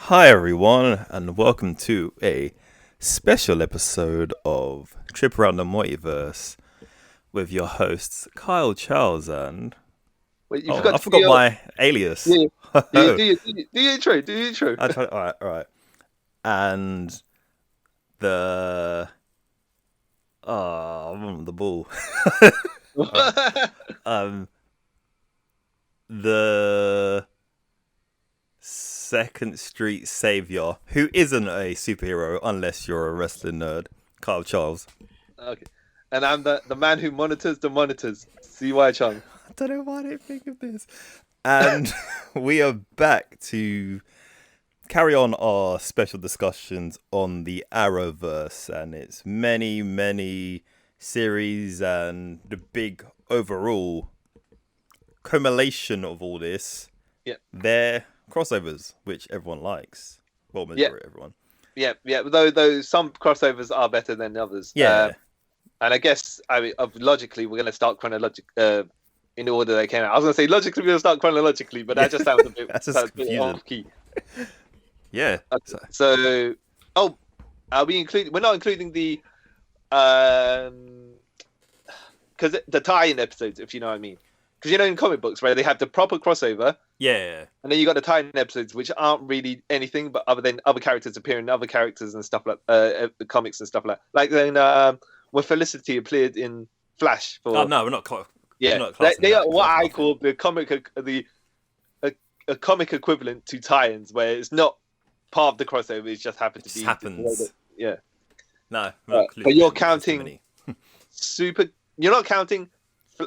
Hi, everyone, and welcome to a special episode of Trip Around the Multiverse with your hosts, Kyle Charles and... Wait, you Oh, forgot I to do forgot your my alias. yeah. Oh, Do your intro. Do your intro. I tried. All right. And the... the bull. All right. The Second Street Savior, who isn't a superhero unless you're a wrestling nerd, Kyle Charles. Okay, and I'm the man who monitors the monitors. CY Chung. I don't know why I didn't think of this. And we are back to carry on our special discussions on the Arrowverse and its many, many series and the big overall culmination of all this. Yeah. They're crossovers, which everyone likes. Well, majority everyone. Yeah. Though some crossovers are better than others. Yeah. And I guess logically we're going to start in the order they came out. I was going to say logically we're going to start chronologically, but that just sounds a bit, off key. Yeah. So, are we including? We're not including the because the tie-in episodes, if you know what I mean. Because in comic books, right, they have the proper crossover. Yeah. And then you got the tie-in episodes, which aren't really anything, but other than other characters appearing, other characters and stuff like the comics and stuff like then when Felicity appeared in Flash. No, we're not. Yeah, they are what I call the comic a comic equivalent to tie-ins, where it's not part of the crossover; it just happens to be. Happens. Yeah. No, but you're counting super. You're not counting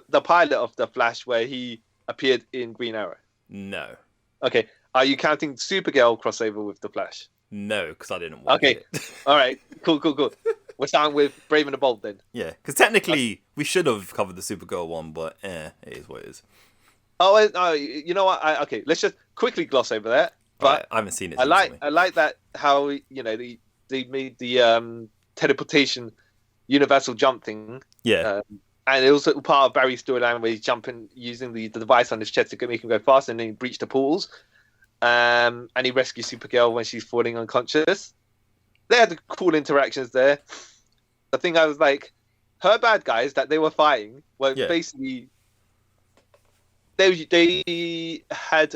the pilot of the Flash where he appeared in Green Arrow. No. Okay. Are you counting Supergirl crossover with the Flash? No, because I didn't watch it. All right. Cool. We're starting with Brave and the Bold then. Yeah, because technically we should have covered the Supergirl one, but it is what it is. Oh, you know what? Okay, let's just quickly gloss over that. But right, I haven't seen it. I like that how they made the teleportation universal jump thing. Yeah. And it was part of Barry's storyline where he's jumping using the device on his chest to make him go faster, and then he breached the pools. And he rescues Supergirl when she's falling unconscious. They had the cool interactions there. The thing I was like, her bad guys that they were fighting were basically they had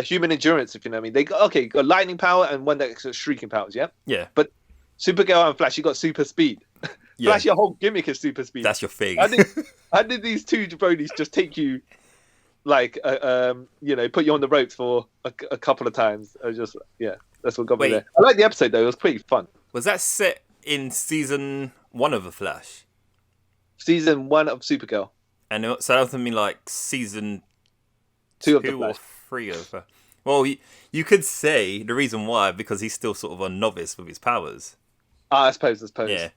human endurance, if you know what I mean. They got lightning power and one that got shrieking powers, yeah? Yeah. But Supergirl and Flash, you got super speed. Yeah. Flash, your whole gimmick is super speed. That's your thing. How did these two jabronis just take you, like, put you on the ropes for a couple of times? That's what got me there. I like the episode, though. It was pretty fun. Was that set in season 1 of The Flash? Season 1 of Supergirl. And so that doesn't mean, like, season 2 of The Flash. Or 3 of the... Well, you could say the reason why, because he's still sort of a novice with his powers. I suppose. Yeah.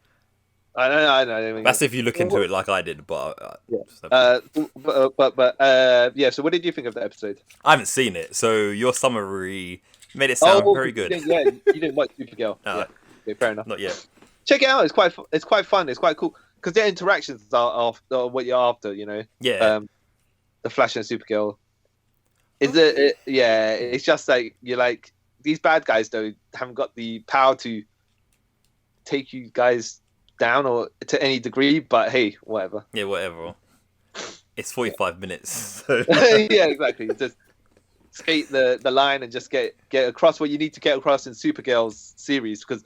I know. That's if you look into it like I did, but... So what did you think of the episode? I haven't seen it, so your summary made it sound very good. You didn't watch Supergirl. No. Yeah. Okay, fair enough. Not yet. Check it out. It's quite fun. It's quite cool because their interactions are what you're after. Yeah. The Flash and Supergirl. It's just like you're like these bad guys though haven't got the power to take you guys down or to any degree, but hey, whatever. Yeah, whatever. It's 45 minutes. So. Yeah, exactly. Just skate the line and just get across what you need to get across in Supergirl's series, because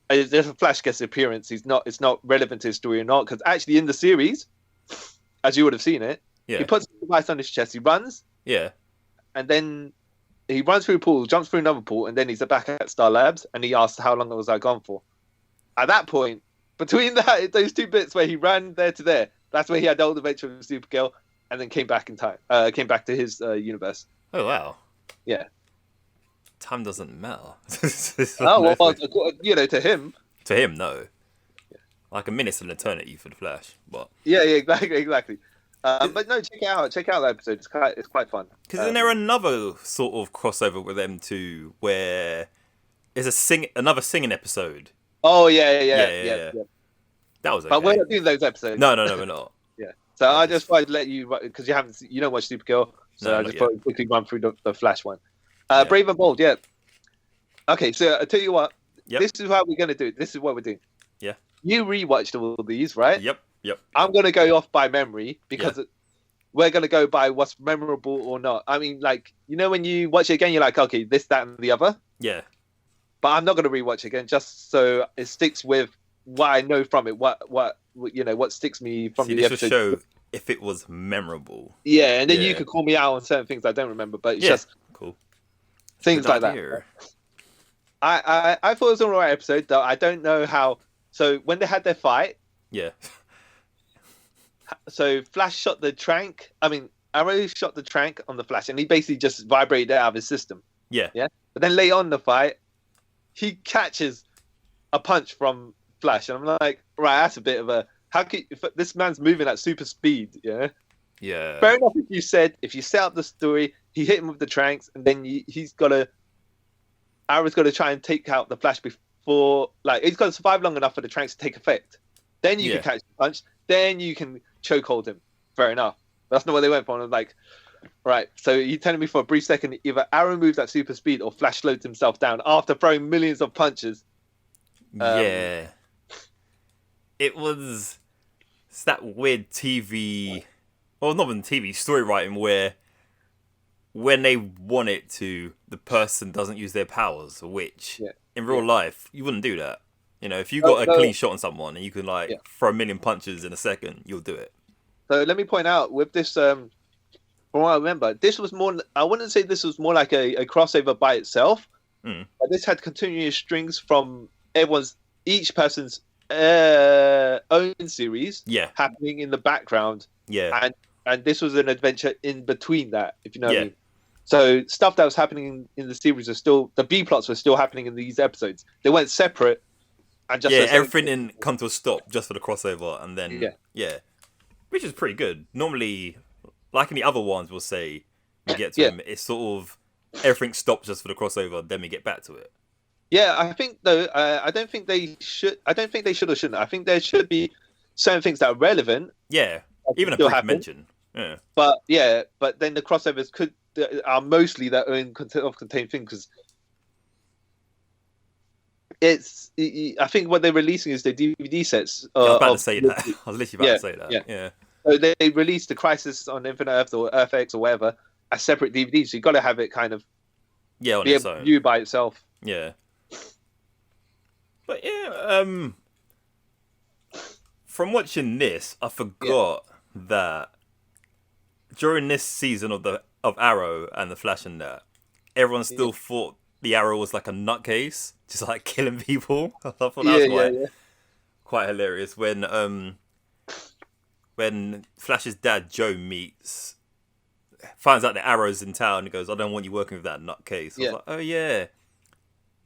if a Flash gets an appearance, it's not relevant to his story or not, because actually in the series, as you would have seen it, he puts the device on his chest, he runs, and then he runs through a pool, jumps through another pool, and then he's back at Star Labs, and he asks how long was I gone for. At that point, between those two bits where he ran there to there, that's where he had the old adventure with Supergirl, and then came back in time. Came back to his universe. Oh wow! Yeah. Time doesn't matter. To him. To him, no. Yeah. Like a minute's an eternity for the Flash, but. Yeah, exactly. But no, check out that episode. It's quite fun. Because isn't there another sort of crossover with them too, where there's another singing episode? Oh yeah. That was okay. But we're not doing those episodes. No, we're not. Yeah. So I just wanted to let you, because you don't watch Supergirl, so I just thought I'd quickly run through the Flash one. Brave and Bold, yeah. Okay, so I tell you what. Yep. This is how we're gonna do it. This is what we're doing. Yeah. You rewatched all of these, right? Yep. I'm gonna go off by memory because we're gonna go by what's memorable or not. I mean, like, you know, when you watch it again, you're like, okay, this, that, and the other. Yeah. But I'm not gonna rewatch it again just so it sticks with what I know from it. What sticks me from the this episode. will show if it was memorable. Yeah, and then you could call me out on certain things I don't remember, but it's just cool things like that. I thought it was an alright episode, though I don't know how. So when they had their fight, so Flash shot the trank. I mean, Arrow shot the trank on the Flash, and he basically just vibrated it out of his system. Yeah. But then later on in the fight, he catches a punch from Flash, and I'm like, right, that's a bit of a if this man's moving at super speed. Yeah. Fair enough if you set up the story, he hit him with the tranks, and then Arrow's got to try and take out the Flash before, like, he's got to survive long enough for the tranks to take effect. Then you can catch the punch. Then you can chokehold him. Fair enough. But that's not what they went for. And I'm like, right. So you're telling me for a brief second, either Arrow moved at super speed or Flash slowed himself down after throwing millions of punches. It was that weird TV, well, not even TV story writing where when they want it to, the person doesn't use their powers, which in real life you wouldn't do that. You know, if you got a clean shot on someone and you can throw a million punches in a second, you'll do it. So let me point out with this, from what I remember, this was more. I wouldn't say this was more like a crossover by itself. But this had continuous strings from each person's own series happening in the background. And this was an adventure in between that, if you know what I mean. So stuff that was happening in the series was still, the B plots were still happening in these episodes. They weren't separate. And just everything didn't come to a stop just for the crossover, and then which is pretty good. Normally, like in the other ones, we'll say we get to them, it's sort of everything stops just for the crossover, then we get back to it. Yeah, I think though, I don't think they should. I don't think they should or shouldn't. I think there should be certain things that are relevant. Yeah, even a brief mention. Yeah, but then the crossovers are mostly their own contained thing because I think what they're releasing is the DVD sets. I was about to say that. I was literally about to say that. Yeah. So they released the Crisis on Infinite Earth or Earth X or whatever as separate DVDs. So you got to have it kind of on its own. View by itself. Yeah. But from watching this, I forgot that during this season of Arrow and the Flash and that, everyone still thought the Arrow was like a nutcase, just like killing people. I thought that was quite hilarious when Flash's dad Joe finds out that Arrow's in town and goes, "I don't want you working with that nutcase." I was like, oh yeah,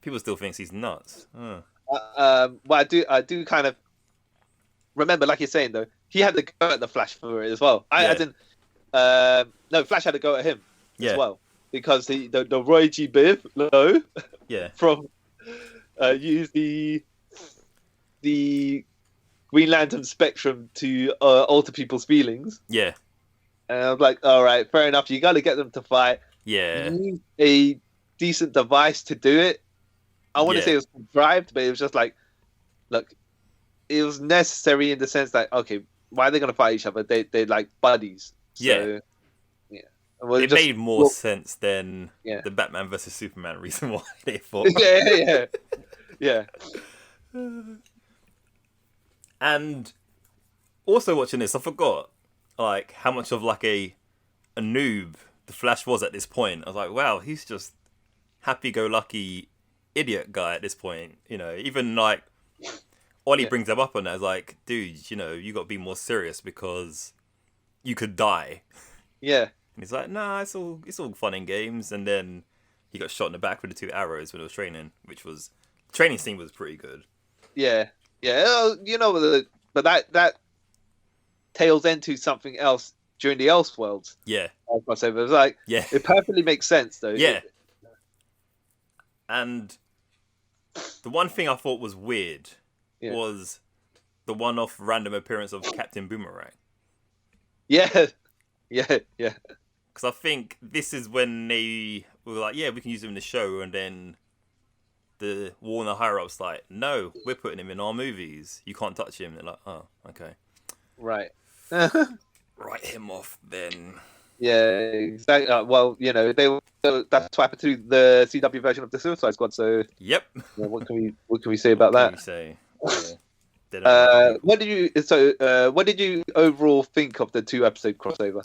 people still thinks he's nuts. Well, I do kind of remember, like you're saying though, he had to go at the Flash for it as well. I didn't. No, Flash had to go at him as well because the Roy G. Biv from used the Green Lantern spectrum to alter people's feelings. Yeah, and I was like, all right, fair enough. You got to get them to fight. Yeah, you need a decent device to do it. I want to say it was contrived, but it was just like, look, it was necessary in the sense that, okay, why are they going to fight each other? They're like buddies. So, well, it made more sense than the Batman versus Superman reason why they fought. Yeah. And also watching this, I forgot like how much of like a noob the Flash was at this point. I was like, wow, he's just happy-go-lucky idiot guy at this point. You know, even like Ollie brings him up on that. It's like, dude, you know, you got to be more serious because you could die. Yeah. And he's like, nah, it's all fun and games. And then he got shot in the back with the 2 arrows when he was training, which was the training scene was pretty good. Yeah. You know, but that tails into something else during the Elseworlds. Yeah. It was like, it perfectly makes sense though. Yeah. And the one thing I thought was weird was the one-off random appearance of Captain Boomerang. Yeah. Because I think this is when they were like, we can use him in the show, and then the Warner higher-ups like, no, we're putting him in our movies. You can't touch him. They're like, oh, okay. Right. Write him off then. Yeah, exactly. Well, that's what happened to the CW version of the Suicide Squad. So, Yep. what can we say about that? What can you say? Yeah. What did you overall think of the 2-episode crossover?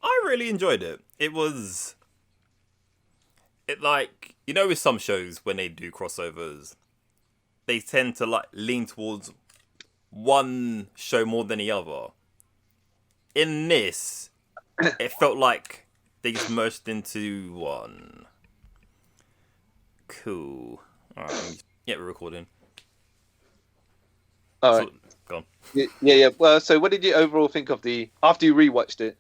I really enjoyed it. With some shows when they do crossovers, they tend to like lean towards one show more than the other. In this, it felt like they just merged into one. Cool. Alright, yeah, we're recording. Alright. Go on. Yeah. Well, so what did you overall think of after you rewatched it?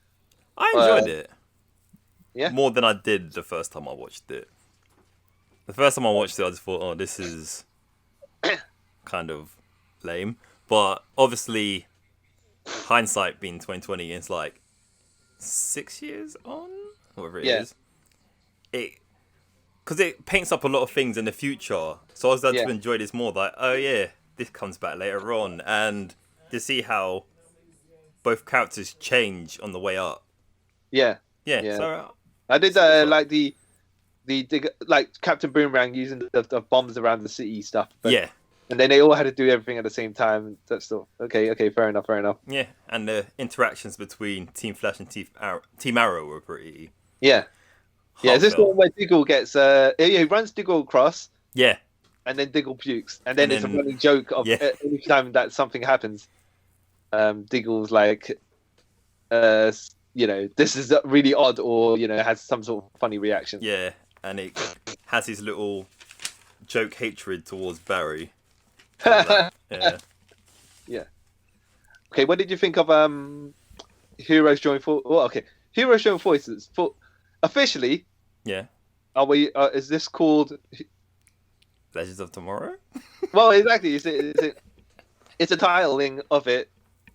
I enjoyed it. Yeah? More than I did the first time I watched it. The first time I watched it, I just thought, oh, this is kind of lame. But obviously, hindsight being 2020, it's like 6 years on, whatever it is. Because it paints up a lot of things in the future. So I was able to enjoy this more. Like, oh yeah, this comes back later on. And to see how both characters change on the way up. Yeah. So, I did like the like Captain Boomerang using the bombs around the city stuff. Yeah. And then they all had to do everything at the same time. That's still okay. Fair enough. Yeah, and the interactions between Team Flash and Team Arrow were pretty. Yeah. Yeah, is this the one where Diggle gets he runs Diggle across? Yeah. And then Diggle pukes. And then it's a running joke of every time that something happens, Diggle's like this is really odd, or has some sort of funny reaction. Yeah, and it has his little joke hatred towards Barry. Yeah. Yeah. Okay, what did you think of Heroes Join Forces? Well, okay, Heroes Join Forces. Officially, yeah. Are we? Is this called Legends of Tomorrow? Well, exactly. It's a titling of it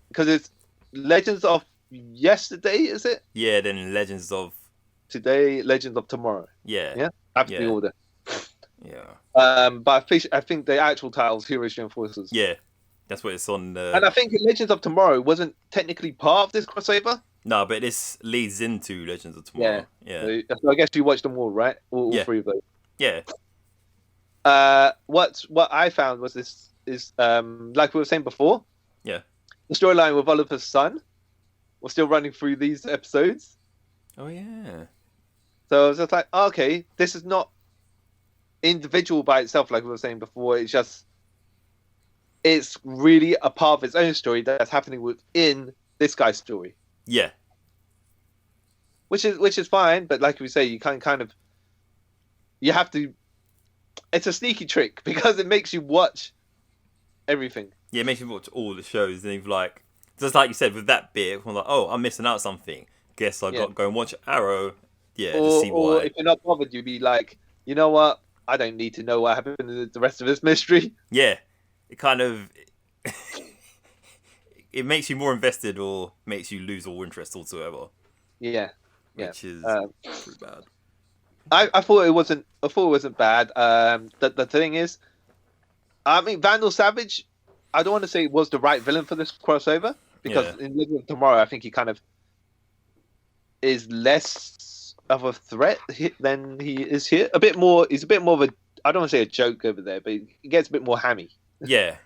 because it's Legends of Yesterday, is it? Yeah. Then Legends of Today, Legends of Tomorrow. Yeah. Yeah. Absolutely order. Yeah. But I think the actual title is Heroes Join Forces. Yeah. That's what it's on. And I think Legends of Tomorrow wasn't technically part of this crossover. No, but this leads into Legends of Tomorrow. Yeah. So I guess you watched them all, right? All three of those. Yeah. What I found was this is like we were saying before. Yeah. The storyline with Oliver's son was still running through these episodes. Oh yeah. So I was just like, okay, this is not individual by itself, like we were saying before. It's really a part of its own story that's happening within this guy's story. Yeah. Which is fine, but like we say, you you have to. It's a sneaky trick because it makes you watch everything. Yeah, it makes you watch all the shows, and you've just like you said with that bit, I'm like, oh, I'm missing out something. Guess I got to go and watch Arrow. Yeah, to see why. Or if you're not bothered, you'd be like, you know what? I don't need to know what happened to the rest of this mystery. Yeah, it kind of it makes you more invested, or makes you lose all interest whatsoever. Yeah. Which is pretty bad. I thought it wasn't. I thought it wasn't bad. The thing is, I mean, Vandal Savage. I don't want to say was the right villain for this crossover because in Legends of Tomorrow, I think he kind of is less of a threat than he is here. A bit more. He's a bit more of a. I don't want to say a joke over there, but he gets a bit more hammy. Yeah.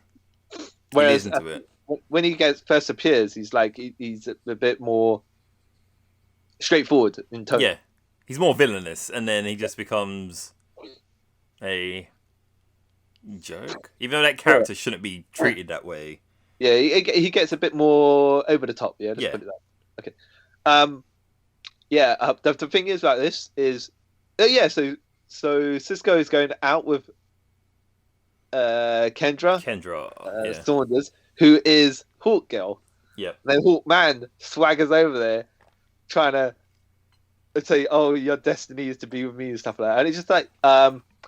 Whereas into it. When he first appears, he's a bit more straightforward in tone. Yeah. He's more villainous, and then he just becomes a joke. Even though that character shouldn't be treated that way. Yeah, he gets a bit more over the top. Yeah, let's put it that way. Okay. The thing is about this is, so Cisco is going out with Kendra Saunders, who is Hawk Girl. Yeah. Then Hawk Man swaggers over there, trying to say, "Oh, your destiny is to be with me" and stuff like that. And it's just like,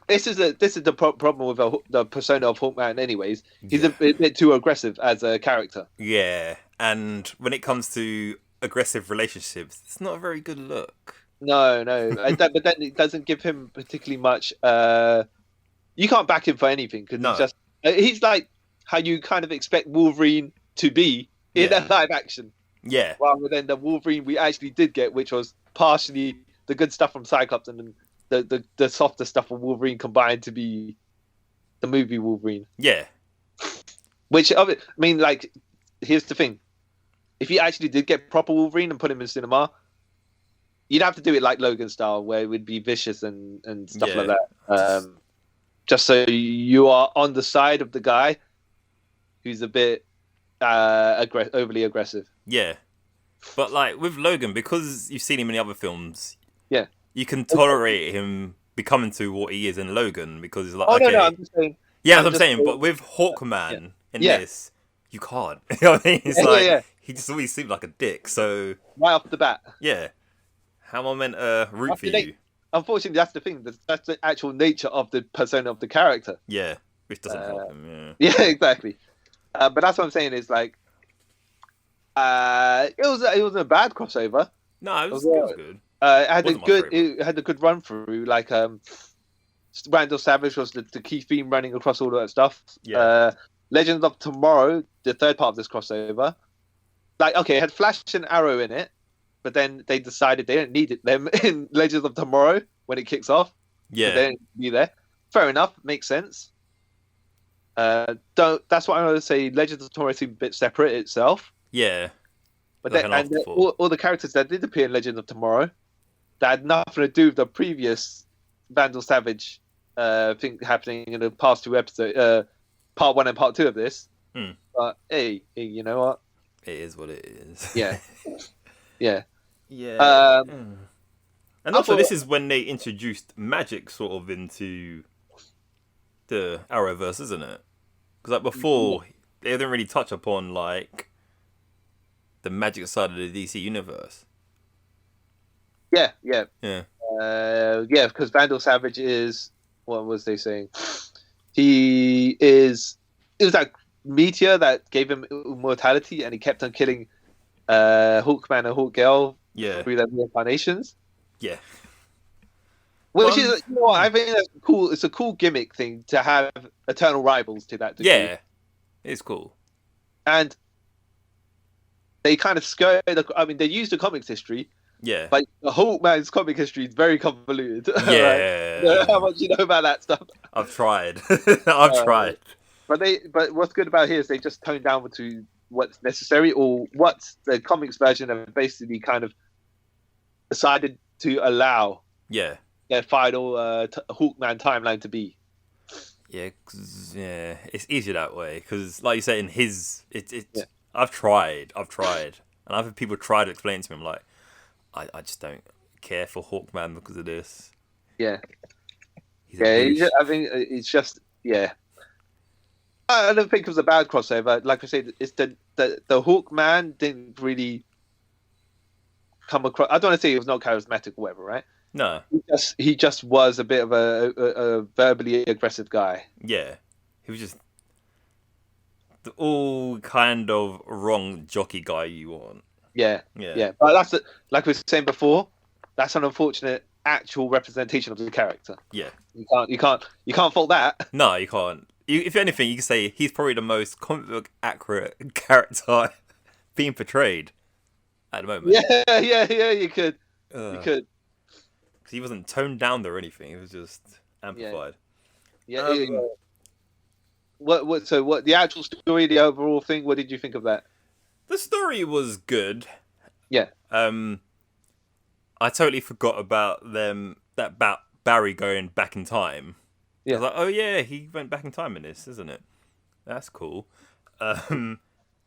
this is the problem with the persona of Hawkman. Anyways, he's a bit too aggressive as a character. Yeah, and when it comes to aggressive relationships, it's not a very good look. No, but then it doesn't give him particularly much you can't back him for anything because No. he's like how you kind of expect Wolverine to be in a live action, Yeah. rather than the Wolverine we actually did get, which was partially the good stuff from Cyclops and then the softer stuff from Wolverine combined to be the movie Wolverine. Yeah. Which I mean, like, here's the thing: if you actually did get proper Wolverine and put him in cinema, you'd have to do it like Logan style, where it would be vicious and stuff like that. Just so you are on the side of the guy who's a bit overly aggressive. Yeah. But like with Logan, because you've seen him in the other films, yeah, you can tolerate him becoming to what he is in Logan because it's like, oh okay. no, I'm just saying. Yeah, I'm saying, but with Hawkman in this, you can't. You know what I mean? It's he just always seemed like a dick. So right off the bat, how am I meant to root for you? Unfortunately, that's the thing. That's the actual nature of the persona of the character. Yeah, which doesn't help him. Yeah, exactly. But that's what I'm saying is like, it wasn't a bad crossover. No, it was good. It had a good run through. Like, Randall Savage was the key theme running across all of that stuff. Yeah. Legends of Tomorrow, the third part of this crossover, like, okay, it had Flash and Arrow in it, but then they decided they didn't need them in Legends of Tomorrow when it kicks off. Yeah, they didn't be there. Fair enough, makes sense. That's what I'm going to say. Legends of Tomorrow seemed a bit separate itself. Yeah, but then all the characters that did appear in Legends of Tomorrow that had nothing to do with the previous Vandal Savage thing happening in the past two episodes, part 1 and part 2 of this. But hey, you know what? It is what it is. Yeah. Yeah. Yeah. And also, this is when they introduced magic sort of into the Arrowverse, isn't it? Because like before, they didn't really touch upon like the magic side of the DC universe. Yeah. Because Vandal Savage is, what was they saying? It was that meteor that gave him immortality, and he kept on killing Hawkman and Hawkgirl through their reincarnations. Yeah. Which is, you know what, I think that's cool. It's a cool gimmick thing to have eternal rivals to that degree. Yeah, it's cool. And they kind of they used the comics history. Yeah. But the Hawkman's comic history is very convoluted. Yeah. Right? How much you know about that stuff? I've tried. I've tried. But what's good about here is they just toned down to what's necessary, or what the comics version have basically kind of decided to allow their final Hawkman timeline to be. Yeah, it's easier that way because, like you say, in his, I've tried, and I've had people try to explain to me. I'm like, I just don't care for Hawkman because of this. Yeah, I think it's just I don't think it was a bad crossover. Like I said, it's the Hawkman didn't really come across. I don't want to say he was not charismatic or whatever, right? No, he just was a bit of a verbally aggressive guy. Yeah, he was just the all kind of wrong jockey guy you want. Yeah. But that's like we were saying before. That's an unfortunate actual representation of the character. Yeah, you can't fault that. No, you can't. If anything, you can say he's probably the most comic book accurate character being portrayed at the moment. Yeah. You could. You could. He wasn't toned down or anything. It was just amplified. Yeah. What? So what? The actual story, the overall thing. What did you think of that? The story was good. Yeah. I totally forgot about about Barry going back in time. Yeah. I was like, oh yeah, he went back in time in this, isn't it? That's cool.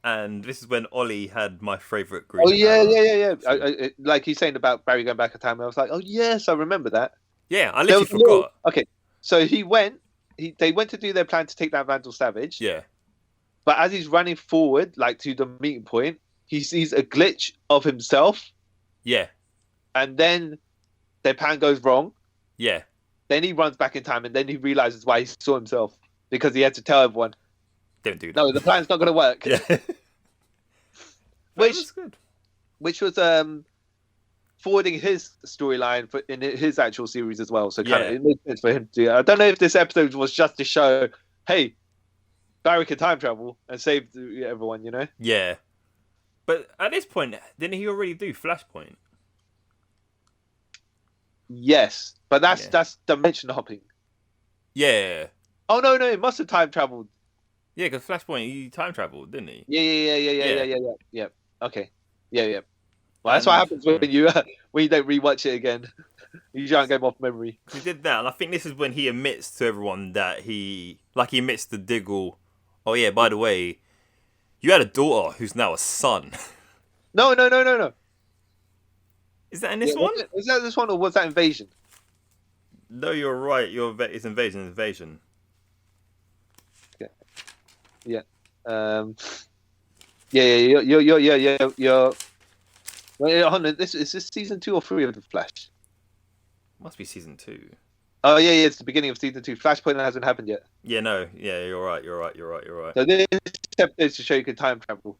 And this is when Ollie had my favourite Green Arrow. Yeah. I, like he's saying about Barry going back in time, I was like, oh yes, I remember that. Yeah, I literally forgot. Okay, so they went to do their plan to take down Vandal Savage. Yeah. But as he's running forward, like to the meeting point, he sees a glitch of himself. Yeah. And then their plan goes wrong. Yeah. Then he runs back in time, and then he realizes why he saw himself, because he had to tell everyone, don't do that. No, the plan's not going to work. Yeah. Which was good. Which was forwarding his storyline in his actual series as well. So kind of Yeah. it makes sense for him to do it. I don't know if this episode was just to show, hey, Barry can time travel and save everyone, you know? Yeah. But at this point, didn't he already do Flashpoint? Yes, but Yeah. that's dimension hopping. Yeah. Oh no, he must have time traveled. Yeah, because Flashpoint, he time traveled, didn't he? Yeah. Okay. Yeah. Well, that's what happens when you don't rewatch it again. You can't go off memory. He did that, and I think this is when he admits to everyone that he admits to Diggle, oh yeah, by the way, you had a daughter who's now a son. No. Is that in this one? Was that this one or was that Invasion? No, you're right. It's Invasion. Yeah. You're. Wait, hold on. Is this season 2 or 3 of the Flash? Must be season 2. Oh yeah, it's the beginning of season 2. Flashpoint hasn't happened yet. Yeah, no, yeah, you're right. So this episode is to show you can time travel,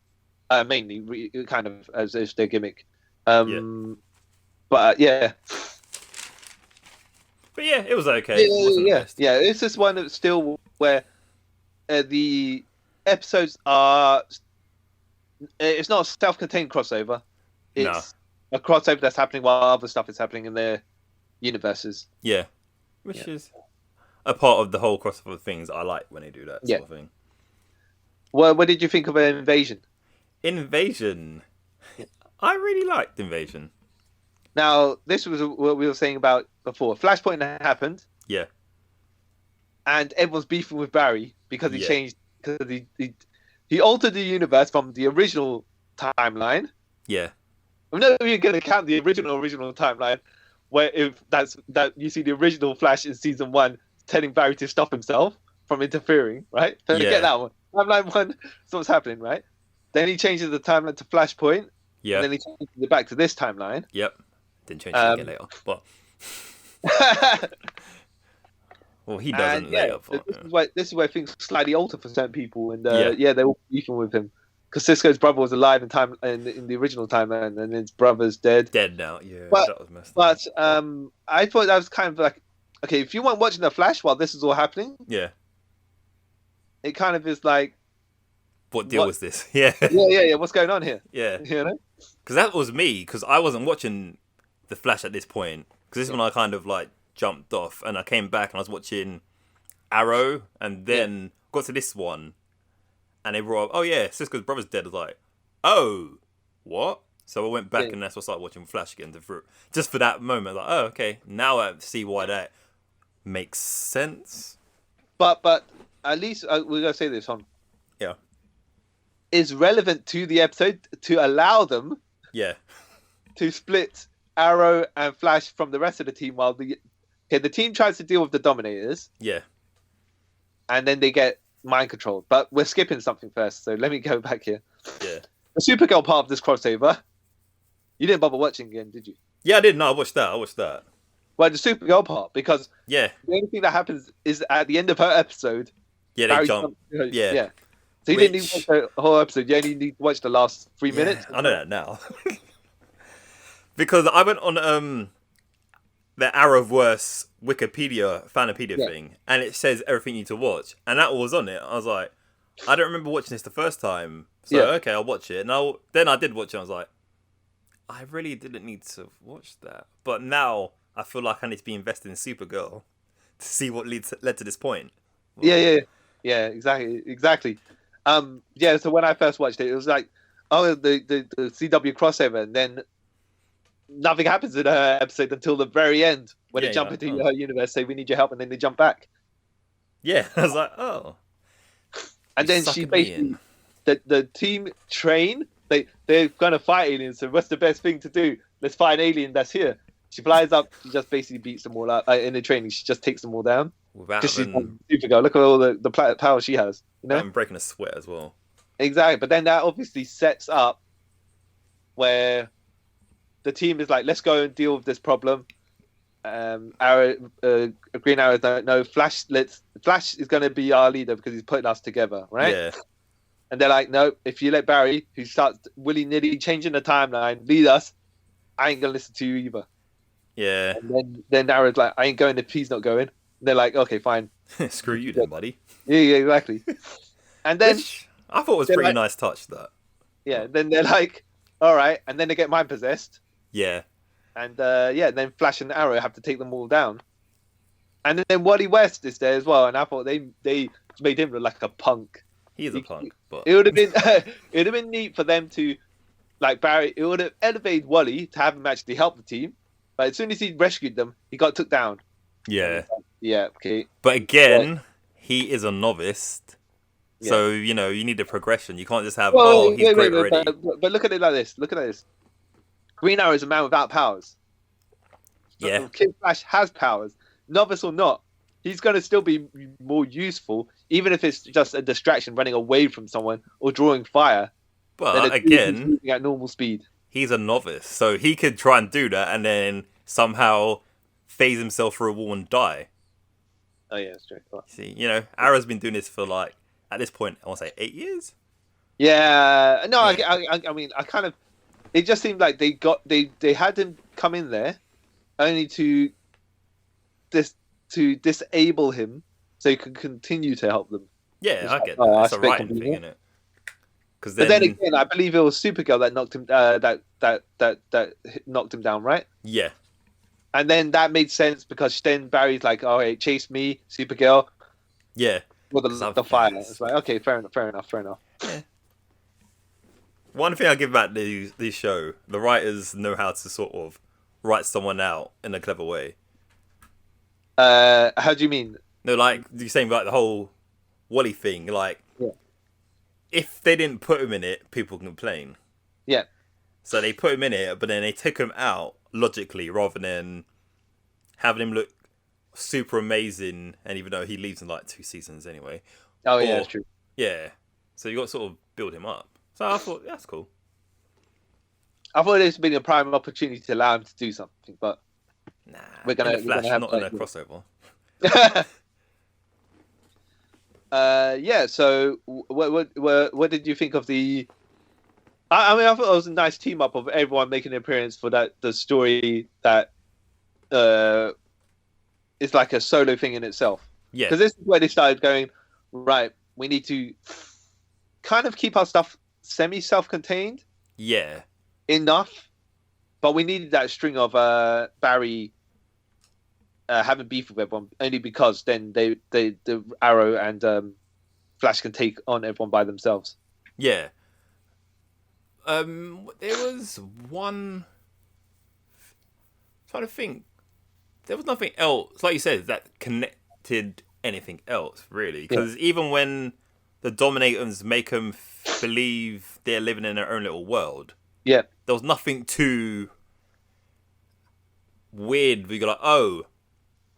mainly kind of as their gimmick. But yeah. But yeah, it was okay. It wasn't the best. Yeah. It's just one that's still where the episodes are. It's not a self-contained crossover. It's a crossover that's happening while other stuff is happening in their universes. Yeah, which is a part of the whole crossover things. I like when they do that sort of thing. Well, what did you think of Invasion? Invasion. I really liked Invasion. Now, this was what we were saying about before. Flashpoint happened. Yeah. And everyone's beefing with Barry because he changed, because he altered the universe from the original timeline. Yeah. I'm not even going to count the original timeline, where if that you see the original Flash in season 1 telling Barry to stop himself from interfering, right? So get that one. Timeline 1, so what's happening, right? Then he changes the timeline to Flashpoint. Yeah. And then he changes it back to this timeline. Yep. Didn't change it again later, but well, he doesn't later. But... This is where things slightly alter for certain people, and they're all beefing with him because Cisco's brother was alive in the original timeline, and his brother's dead. Dead now, yeah. That was messed up. But I thought that was kind of like, okay, if you weren't watching the Flash while this is all happening, it kind of is like, what deal was this? Yeah. What's going on here? Yeah, you know, because that was me, because I wasn't watching the Flash at this point, because this is when I kind of like jumped off, and I came back and I was watching Arrow, and then got to this one, and they brought up, oh yeah, Cisco's brother's dead. I was like, oh, what? So I went back and that's what I started watching Flash again, just for that moment. Like, oh, okay, now I see why that makes sense. But at least we're gonna say this on. Yeah. Is relevant to the episode to allow them. Yeah. To split Arrow and Flash from the rest of the team while the team tries to deal with the Dominators. Yeah. And then they get mind controlled. But we're skipping something first, so let me go back here. Yeah. The Supergirl part of this crossover. You didn't bother watching again, did you? Yeah, I did. No, I watched that. Well, the Supergirl part, because the only thing that happens is at the end of her episode. Yeah, they jump. Yeah. So you didn't need to watch the whole episode. You only need to watch the last 3 minutes. I know that now. Because I went on the Arrowverse Wikipedia Fanopedia thing, and it says everything you need to watch, and that was on it. I was like, I don't remember watching this the first time, so okay, I'll watch it. And then I did watch it, and I was like, I really didn't need to watch that. But now I feel like I need to be invested in Supergirl to see what led to this point. Well, yeah, exactly. So when I first watched it, it was like, oh, the CW crossover, and then nothing happens in her episode until the very end when they jump into her universe, say we need your help, and then they jump back. Yeah, I was like, oh. And then she basically the team train. They're gonna fight aliens. So what's the best thing to do? Let's fight an alien that's here. She flies up. She just basically beats them all up in the training. She just takes them all down. Because she's Supergirl. Look at all the power she has. You know, I'm breaking a sweat as well. Exactly, but then that obviously sets up where the team is like, let's go and deal with this problem. Green Arrow don't know. Flash is going to be our leader because he's putting us together, right? Yeah. And they're like, no, if you let Barry, who starts willy-nilly changing the timeline, lead us, I ain't gonna listen to you either. Yeah. And then Arrow's like, I ain't going if he's not going. And they're like, okay, fine. Screw you then, buddy. Yeah, exactly. And then Which I thought was pretty nice touch, that. Yeah, then they're like, all right, and then they get mind possessed. Yeah. And then Flash and Arrow have to take them all down. And then Wally West is there as well, and I thought they made him look like a punk. He's a punk, but it would have been neat for them to, like, Barry. It would have elevated Wally to have him actually help the team, but as soon as he rescued them, he got took down. Yeah. Yeah. Okay. But again, he is a novice. Yeah. So, you need a progression. You can't just have, he's great already. But look at it like this. Look at this. Green Arrow is a man without powers. Yeah. Kid Flash has powers. Novice or not, he's going to still be more useful, even if it's just a distraction running away from someone or drawing fire. But again, moving at normal speed. He's a novice, so he could try and do that and then somehow phase himself through a wall and die. Oh, yeah, that's true. See, Arrow's been doing this for, like, at this point, I want to say 8 years? Yeah. No, yeah. I mean, I kind of... It just seemed like they had him come in there only to disable him so he could continue to help them. Yeah, I get that. That's a writing thing, isn't it? But then again, I believe it was Supergirl that knocked him that knocked him down, right? Yeah. And then that made sense because then Barry's like, "Oh, hey, chase me, Supergirl." Yeah. With the fire. It's like, okay, fair enough. Yeah. One thing I give back this show, the writers know how to sort of write someone out in a clever way. How do you mean? No, like you're saying, like the whole Wally thing. Like, yeah. If they didn't put him in it, people complain. Yeah. So they put him in it, but then they took him out logically rather than having him look super amazing. And even though he leaves in like 2 seasons anyway. Oh yeah, that's true. Yeah. So you got to sort of build him up. So I thought that's cool. I thought this would be a prime opportunity to allow him to do something, but we're gonna Flash, not in a crossover. Yeah. So, what did you think of the? I mean, I thought it was a nice team up of everyone making an appearance for the story that is like a solo thing in itself. Yeah. Because this is where they started going. Right, we need to kind of keep our stuff semi-self-contained. Yeah. Enough, but we needed that string of Barry having beef with everyone only because then the Arrow and Flash can take on everyone by themselves. Yeah. There was one. I'm trying to think. There was nothing else, like you said, that connected anything else really. Because even when the Dominators make them believe they're living in their own little world. Yeah. There was nothing too weird. We go like, oh,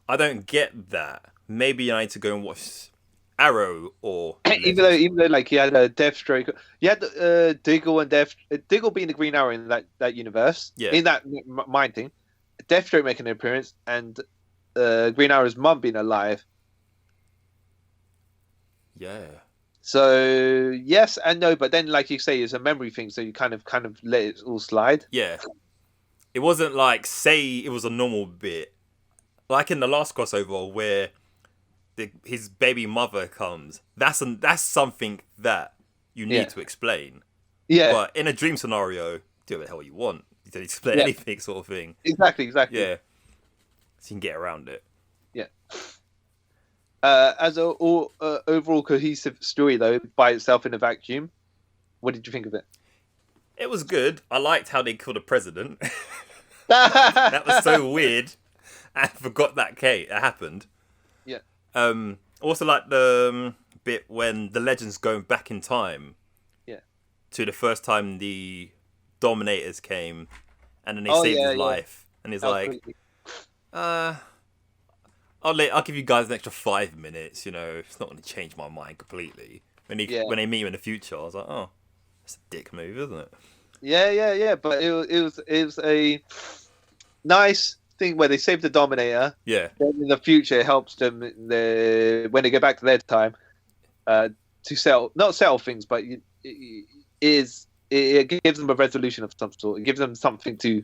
I don't get that. Maybe I need to go and watch Arrow or... even though like, you had a Deathstroke. You had Diggle and Diggle being the Green Arrow in that universe. Yeah. In that mind thing. Deathstroke making an appearance and Green Arrow's mum being alive. Yeah. So yes and no, but then like you say, it's a memory thing, so you kind of let it all slide. Yeah, it wasn't like say it was a normal bit, like in the last crossover where his baby mother comes. That's something that you need to explain. Yeah, but in a dream scenario, do what the hell you want. You don't explain anything, sort of thing. Exactly. Yeah, so you can get around it. Yeah. As a overall cohesive story, though, by itself in a vacuum, what did you think of it? It was good. I liked how they killed the president. That was so weird. I forgot that happened. Yeah. Also, like the bit when the Legends going back in time. Yeah. To the first time the Dominators came, and then they saved his life, and he's like, I'll give you guys an extra 5 minutes. It's not going to change my mind completely. When they meet you in the future, I was like, oh, that's a dick move, isn't it? Yeah. But it was a nice thing where they saved the Dominator. Yeah. Then in the future, it helps them when they go back to their time to not settle things, but it gives them a resolution of some sort. It gives them something to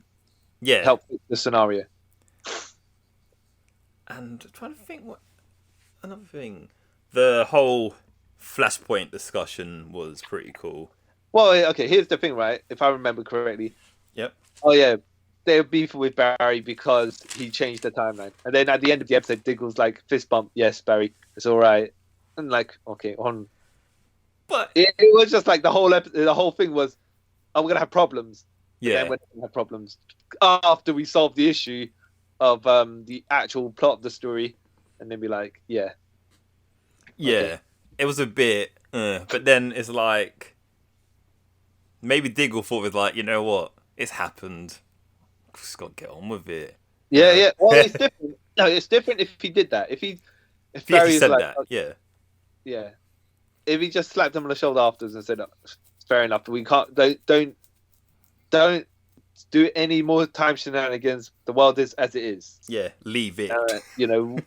Yeah. help fix the scenario. And I'm trying to think what another thing. The whole Flashpoint discussion was pretty cool. Well, okay, here's the thing, right? If I remember correctly. Yep. Oh yeah, they're beefing with Barry because he changed the timeline, and then at the end of the episode, Diggle's like fist bump. Yes, Barry, it's all right, and like okay, on. But It was just like the whole thing was, oh, we're gonna have problems. yeah, And we're gonna have problems after we solve the issue of the actual plot of the story, and then be like, yeah, okay. it was a bit, but then it's like maybe Diggle thought it was like, you know what, it's happened, just gotta get on with it. Yeah, yeah. Well, it's different. No, it's different if he did that. If He Barry actually is said like, that, yeah. yeah. If he just slapped him on the shoulder afterwards and said, oh, "Fair enough, we can't. Don't do any more time shenanigans. The world is as it is. Yeah, leave it. You know,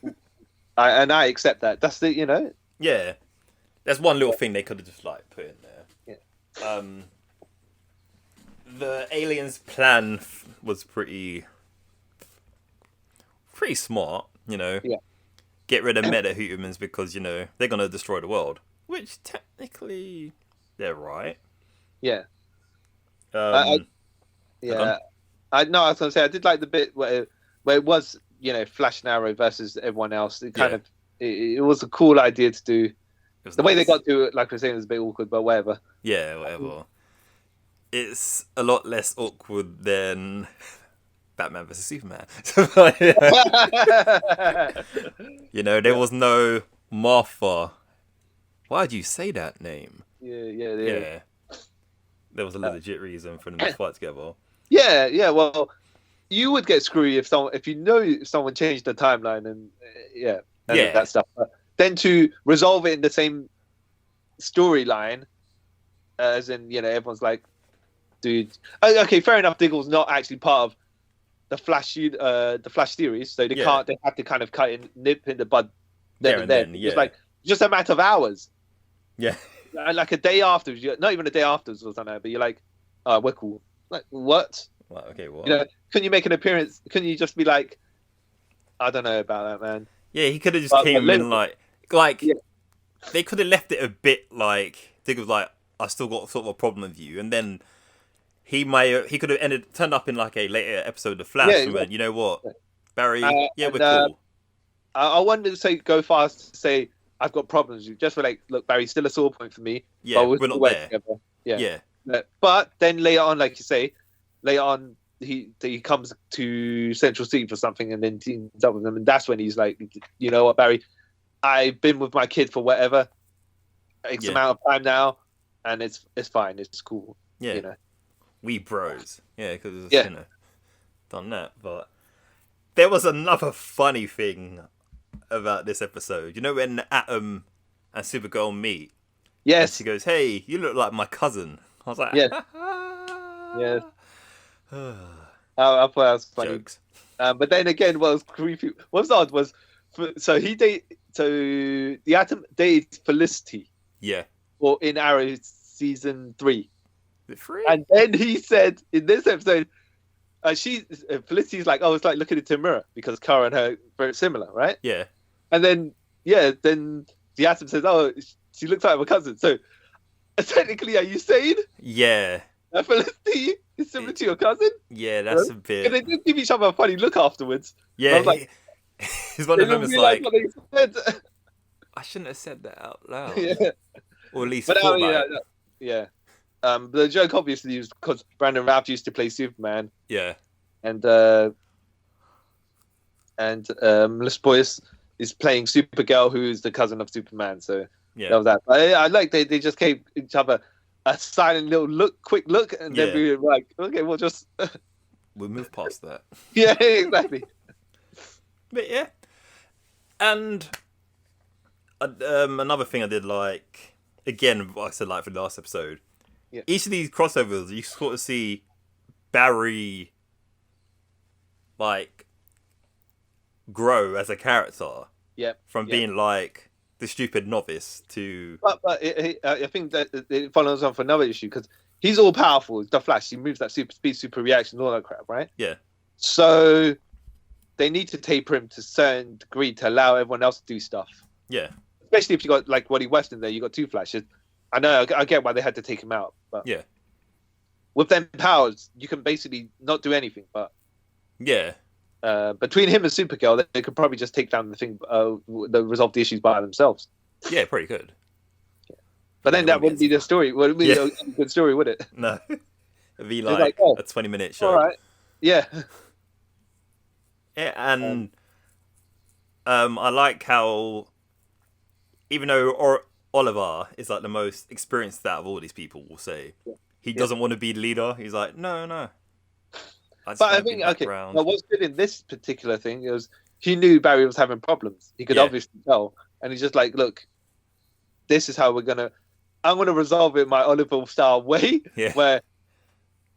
I accept that. That's the Yeah, there's one little thing they could have just like put in there. Yeah. The aliens' plan was pretty smart. Yeah. Get rid of meta-humans because they're gonna destroy the world, which technically they're right. Yeah. Yeah. I was gonna say I did like the bit where it was Flash and Arrow versus everyone else. It kind of it was a cool idea to do. The way they got to it, like I was saying, was a bit awkward, but whatever. Yeah, whatever. It's a lot less awkward than Batman vs Superman. There was no Martha. Why do you say that name? Yeah. There was a legit reason for them to fight together. Yeah. Well, you would get screwy if someone changed the timeline and that stuff. But then to resolve it in the same storyline, as in everyone's like, dude, okay, fair enough. Diggle's not actually part of the Flash series, so they can't. They have to kind of nip in the bud then and then. It's like just a matter of hours. Yeah. And like a day after, not even a day afterwards or something, but you're like, oh, we're cool. Like, what? Well, okay, what? Couldn't you make an appearance? Couldn't you just be like, I don't know about that, man. Yeah, he could have just came in like they could have left it a bit like Diggle was like, I still got sort of a problem with you, and then he could have turned up in like a later episode of Flash and went, you know what, Barry, we're cool. I wanted to go fast to say I've got problems with you, just for like, look, Barry's still a sore point for me. Yeah, but we're not there. Together. Yeah. But then later on, like you say, he comes to Central City for something and then teams up with them, and that's when he's like, you know what, Barry, I've been with my kid for whatever X amount of time now, and it's fine, it's cool. Yeah, we bros. Yeah, because done that. But there was another funny thing about this episode. When Atom and Supergirl meet? Yes. And she goes, "Hey, you look like my cousin." I was like, "Yes." Yes. I thought that was funny. Jokes. But then again, what was creepy, what was odd was, so the Atom dated Felicity. Yeah. Or in Arrow season 3. The 3? And then he said in this episode, Felicity's like, oh, it's like looking into a mirror because Kara and her are very similar, right? Yeah. And then the Atom says, oh, she looks like my cousin. So technically, are you saying? Yeah. That Felicity is similar to your cousin? Yeah, that's a bit. And they did give each other a funny look afterwards. Yeah. He's one of them. It's like, I shouldn't have said that out loud. Yeah. Or at least thought about it. Yeah. But the joke obviously was because Brandon Routh used to play Superman. Yeah. And Les Boyce is playing Supergirl, who's the cousin of Superman. So that was that. I like they just gave each other a silent little quick look, and then we were like, okay, we'll just we'll move past that. Yeah, exactly. But yeah, and another thing I did like, again, what I said like for the last episode. Yeah. Each of these crossovers, you sort of see Barry like grow as a character. Yeah. From being like the stupid novice to. But I think that it follows on for another issue because he's all powerful. The Flash, he moves that super speed, super reaction, all that crap, right? Yeah. So they need to taper him to a certain degree to allow everyone else to do stuff. Yeah. Especially if you got like Wally West in there, you got two Flashes. I know, I get why they had to take him out, but Yeah. with them powers, you can basically not do anything. But Yeah. between him and Supergirl, they could probably just take down the thing, resolve the issues by themselves. Yeah, pretty good. But then that wouldn't be the story. Wouldn't be a good story, would it? No. It'd be It's like oh, a 20-minute show. all right. Yeah. Yeah, and I like how, even though Oliver is like the most experienced out of all these people, will say he doesn't want to be the leader. He's like, no. But I think well, what's good in this particular thing is he knew Barry was having problems. He could obviously tell, and he's just like, look, this is how I'm gonna resolve it in my Oliver style way, where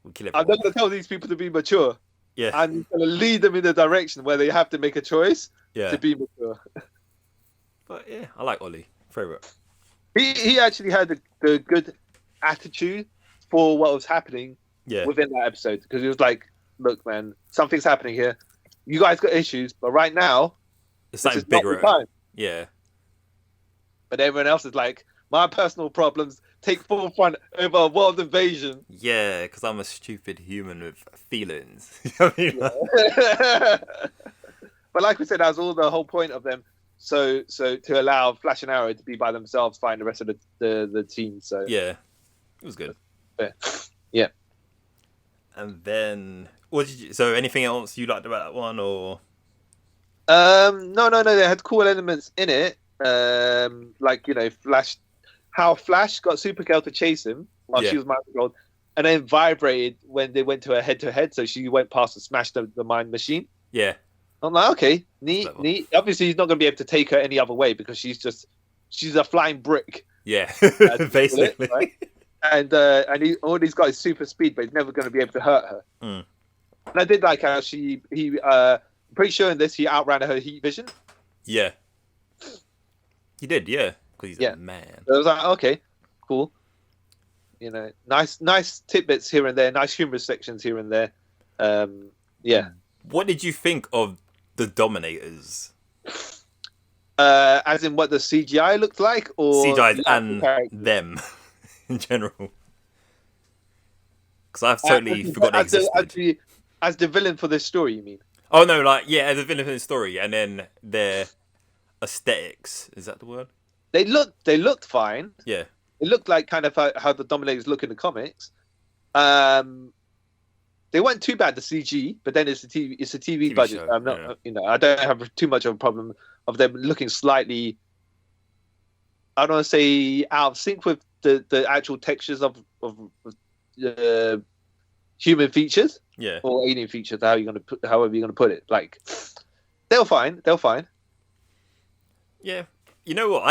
I'm not gonna tell these people to be mature. Yeah. I'm going to lead them in the direction where they have to make a choice to be mature. But yeah, I like Ollie. Favorite. He actually had the good attitude for what was happening within that episode. Because he was like, look, man, something's happening here. You guys got issues, but right now, it's something bigger. Time. Yeah. But everyone else is like, my personal problems take forefront over a world invasion. Yeah, because I'm a stupid human with feelings. But like we said, that was all the whole point of them. So to allow Flash and Arrow to be by themselves, find the rest of the team. So yeah, it was good. Yeah. And then, so anything else you liked about that one, or? No. They had cool elements in it. Like Flash. How Flash got Supergirl to chase him while she was mind controlled, and then vibrated when they went to a head-to-head, so she went past and smashed the mind machine. Yeah. I'm like, okay, neat. Obviously, he's not going to be able to take her any other way because she's a flying brick. Yeah, basically. Right? And all he's got is super speed, but he's never going to be able to hurt her. Mm. And I did like how I'm pretty sure in this he outran her heat vision. Yeah. He did, yeah. Because he's a man. So I was like, okay, cool. Nice tidbits here and there, nice humorous sections here and there. Yeah. What did you think of the Dominators? As in what the CGI looked like, or CGI and them in general? Because I've totally forgot they existed. As the villain for this story, you mean? Oh no, as a villain for the story, and then their aesthetics. Is that the word? They looked fine. Yeah. It looked like kind of how the Dominators look in the comics. They weren't too bad, the CG, but then it's a TV budget. Show, I'm not, I don't have too much of a problem of them looking slightly, I don't want to say out of sync with the actual textures of human features, or alien features. However you're gonna put it. Like, they're fine. Yeah. You know what?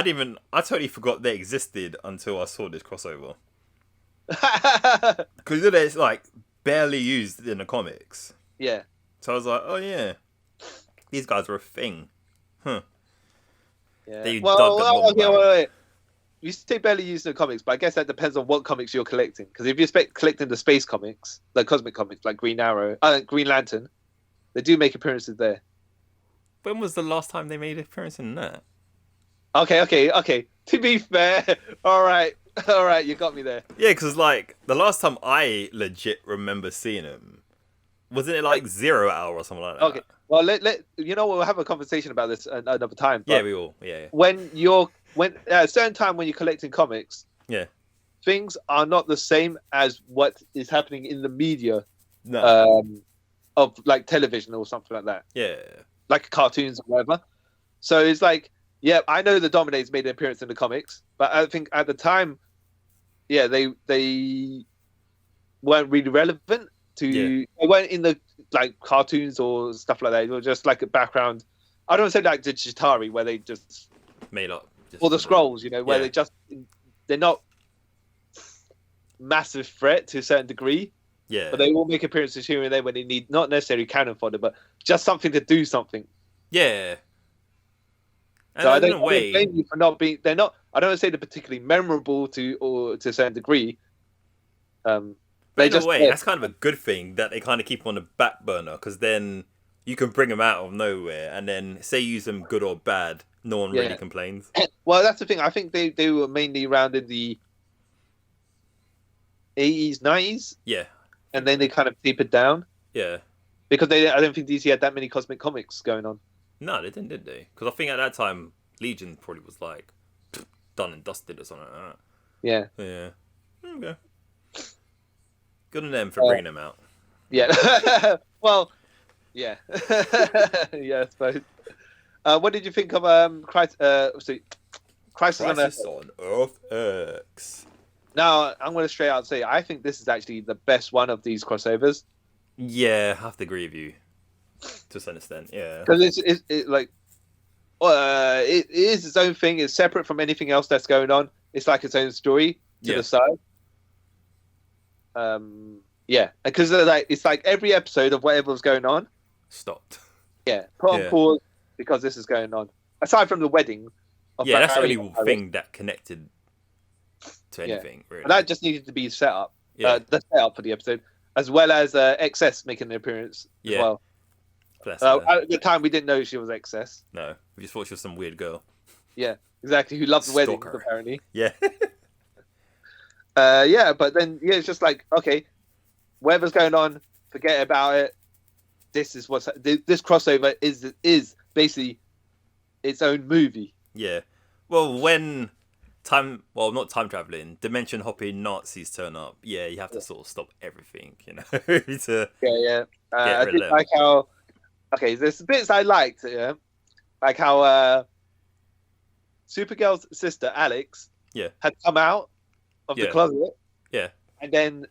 I totally forgot they existed until I saw this crossover. Because it's like barely used in the comics. Yeah. So I was like, oh yeah, these guys were a thing. Huh. Yeah. Wait. You say barely used in the comics, but I guess that depends on what comics you're collecting. Because if you're collecting the space comics, the cosmic comics, like Green Arrow, Green Lantern, they do make appearances there. When was the last time they made an appearance in that? Okay. To be fair, all right, you got me there. Yeah, because like the last time I legit remember seeing him, wasn't it like 0 Hour or something like that? Okay, well we'll have a conversation about this another time. Yeah, we will. Yeah. When at a certain time when you're collecting comics, things are not the same as what is happening in the media. No. Of like television or something like that. Yeah. Like cartoons or whatever. So it's like, yeah, I know the Dominators made an appearance in the comics, but I think at the time, they weren't really relevant to. They weren't in the like cartoons or stuff like that. They were just like a background. I don't say like the Chitauri where they just made up, or the Scrolls, where they're not massive threat to a certain degree. Yeah, but they will make appearances here and there when they need not necessarily cannon fodder, but just something to do something. Yeah. And so I don't blame you for not being. They're not. I don't want to say they're particularly memorable to a certain degree. But But They in just a way, that's kind of a good thing that they kind of keep on the back burner, because then you can bring them out of nowhere, and then say you use them good or bad, no one really complains. Well, that's the thing. I think they were mainly around in the 80s, 90s. Yeah. And then they kind of tapered down. Yeah. Because I don't think DC had that many cosmic comics going on. No, they didn't, did they? Because I think at that time, Legion probably was like done and dusted or something like that. Yeah. Yeah. Okay. Good on them for bringing them out. Yeah. Well, yeah. Yeah, I suppose. What did you think of Crisis on Earth X? Now, I'm going to straight out say I think this is actually the best one of these crossovers. Yeah, I have to agree with you to some extent. Yeah, because it's like it is its own thing. It's separate from anything else that's going on. It's like its own story to the side. Yeah, because it's like every episode of whatever's going on stopped. Yeah, put on pause because this is going on. Aside from the wedding. That's the only thing that connected to anything. Really, and that just needed to be set up. The setup for the episode. As well as XS making an appearance as well. At the time, we didn't know she was XS. No, we just thought she was some weird girl. Yeah, exactly. Who loved weddings, apparently. Yeah. But then, it's just like, okay, whatever's going on, forget about it. This crossover is basically its own movie. Yeah. Well, when not time traveling, dimension hopping Nazis turn up. Yeah, you have to sort of stop everything, you know. I did like how. Okay, there's bits I liked. Yeah, like how Supergirl's sister Alex. Had come out of the closet. Yeah. And then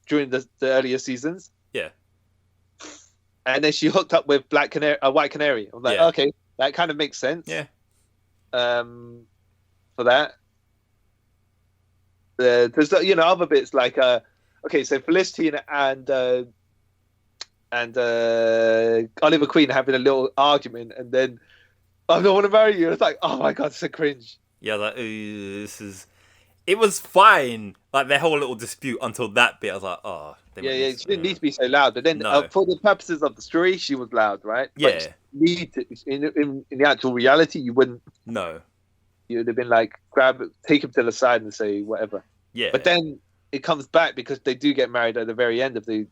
during the earlier seasons. Yeah. And then she hooked up with White Canary. I'm like, okay, that kind of makes sense. Yeah. For that, there's other bits like okay, so Felicity and Oliver Queen having a little argument, and then I don't want to marry you. It's like, oh my god, it's so cringe. Yeah, like it was fine, like their whole little dispute until that bit. I was like, oh, she didn't need to be so loud, but then for the purposes of the story, she was loud, right? Yeah. But in the actual reality, you wouldn't. No. You would have been like, take him to the side and say whatever. Yeah. But then it comes back because they do get married at the very end of the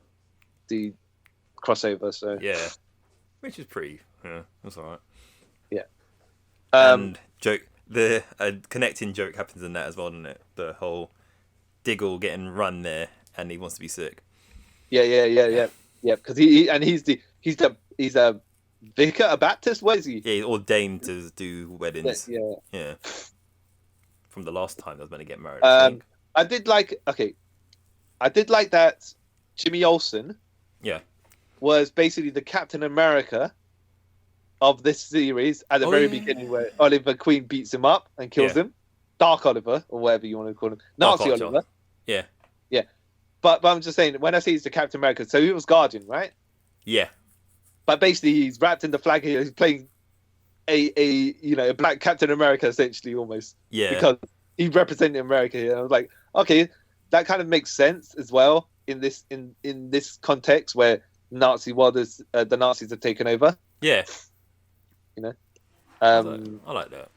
crossover. So yeah, which is pretty. Yeah, that's alright. Yeah. And the connecting joke happens in that as well, doesn't it? The whole Diggle getting run there, and he wants to be sick. Yeah. Because he's a vicar, a Baptist. What is he? Yeah, he's ordained to do weddings. Yeah. From the last time I was meant to get married. I did like that Jimmy Olsen. Yeah. Was basically the Captain America of this series at the very beginning, where Oliver Queen beats him up and kills him. Dark Oliver, or whatever you want to call him. Nazi Oliver. Yeah. Yeah. But I'm just saying, when I say he's the Captain America, so he was Guardian, right? Yeah. But basically, he's wrapped in the flag. He's playing a black Captain America, essentially, almost. Yeah. Because he represented America here. I was like, okay, that kind of makes sense as well in this context where Nazi the Nazis have taken over. Yeah. I like that.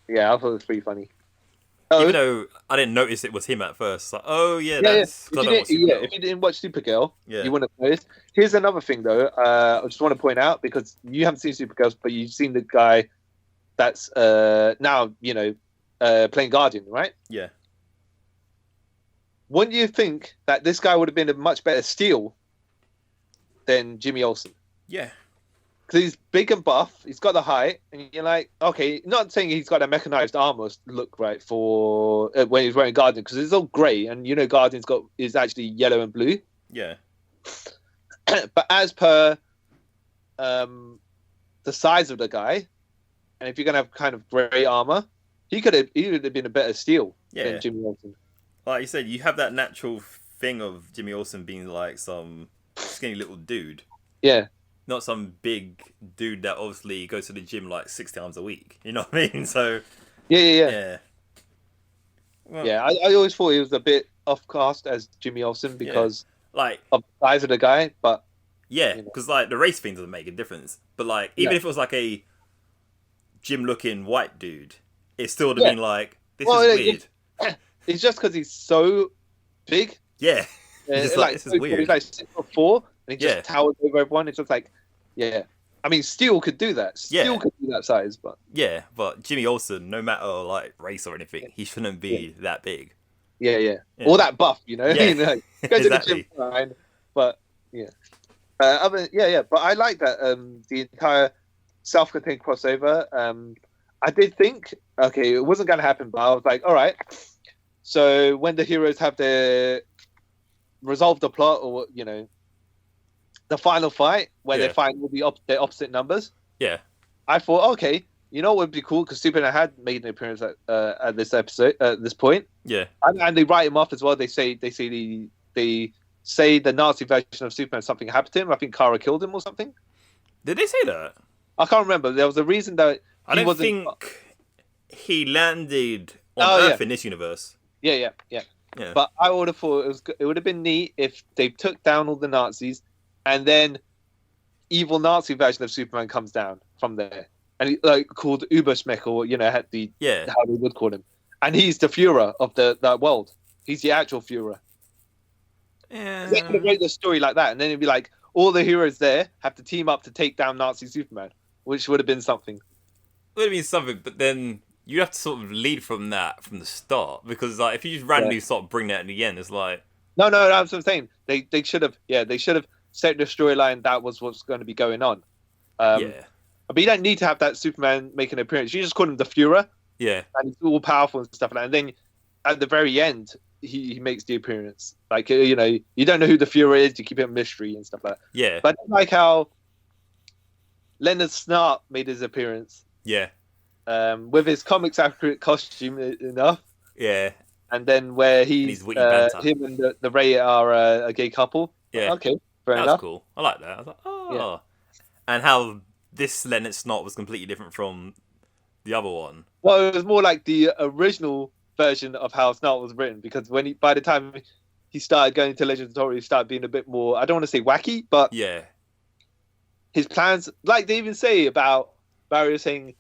Yeah, I thought it was pretty funny. Even though I didn't notice it was him at first. Like, that's... If you didn't watch Supergirl, you wouldn't have noticed. Here's another thing, though. I just want to point out, because you haven't seen Supergirl, but you've seen the guy that's now, playing Guardian, right? Yeah. Wouldn't you think that this guy would have been a much better steal than Jimmy Olsen? Yeah. Because he's big and buff, he's got the height, and you're like, okay, not saying he's got a mechanized armor look, right, for when he's wearing Guardian, because it's all grey, and Guardian's is actually yellow and blue. Yeah. But as per the size of the guy, and if you're gonna have kind of grey armor, he would have been a better steal than Jimmy Olsen. Like you said, you have that natural thing of Jimmy Olsen being like some skinny little dude. Yeah. Not some big dude that obviously goes to the gym like 6 times a week. You know what I mean? So yeah. Well, I always thought he was a bit offcast as Jimmy Olsen because like of the size of the guy, but because like the race thing doesn't make a difference. But like even if it was like a Jim-looking white dude, it still would have been like this is weird. It's just because he's so big. Yeah, just like this is weird. He's like 6'4", and he just towers over everyone. It's just like, I mean, Steel could do that. Steel could do that size, but but Jimmy Olsen, no matter like race or anything, he shouldn't be that big. Yeah. Or that buff, you know. Yeah. Like, go to the gym, fine. But but I like that the entire self-contained crossover. I did think, okay, it wasn't going to happen, but I was like, all right. So when the heroes have their resolve the plot, or the final fight where they find all their opposite numbers. Yeah, I thought, okay, you know what would be cool, because Superman had made an appearance at this episode at this point. Yeah, and they write him off as well. They say the Nazi version of Superman, something happened to him. I think Kara killed him or something. Did they say that? I can't remember. There was a reason that I don't think he landed on Earth in this universe. Yeah. But I would have thought it would have been neat if they took down all the Nazis, and then evil Nazi version of Superman comes down from there, and he, like, called Uberschmeck, or had the how they would call him, and he's the Führer of that world. He's the actual Führer. Yeah. They could have wrote the story like that, and then it'd be like all the heroes there have to team up to take down Nazi Superman, which would have been something. Would have been something, but then you have to sort of lead from that from the start, because like if you just randomly sort of bring that in the end, it's like no, that's what I'm saying. They should have set the storyline that was what's going to be going on. But you don't need to have that Superman make an appearance. You just call him the Führer. Yeah, and he's all powerful and stuff like that. And then at the very end, he makes the appearance. Like you don't know who the Führer is. You keep it a mystery and stuff like that. Yeah, but I like how Leonard Snart made his appearance. Yeah. With his comics accurate costume enough. Yeah. And then where him and the Ray are a gay couple. Yeah. Okay. Fair enough. That's cool. I like that. I was like, oh. Yeah. And how this Leonard Snart was completely different from the other one. Well, it was more like the original version of how Snart was written, because by the time he started going to Legends of Tomorrow, he started being a bit more, I don't want to say wacky, but his plans, like they even say about Mario saying,